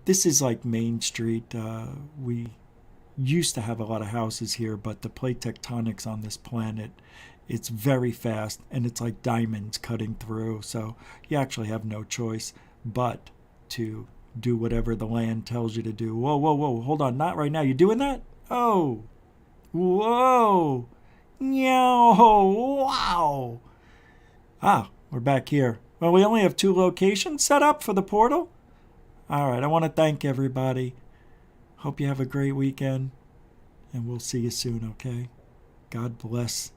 This is like Main Street. We used to have a lot of houses here, but the plate tectonics on this planet, it's very fast, and it's like diamonds cutting through. So you actually have no choice but to do whatever the land tells you to do. Whoa, whoa, whoa. Hold on. Not right now. You doing that? Oh. Whoa. Yo, wow. Ah, we're back here. Well, we only have 2 locations set up for the portal. All right, I want to thank everybody. Hope you have a great weekend, and we'll see you soon, okay? God bless.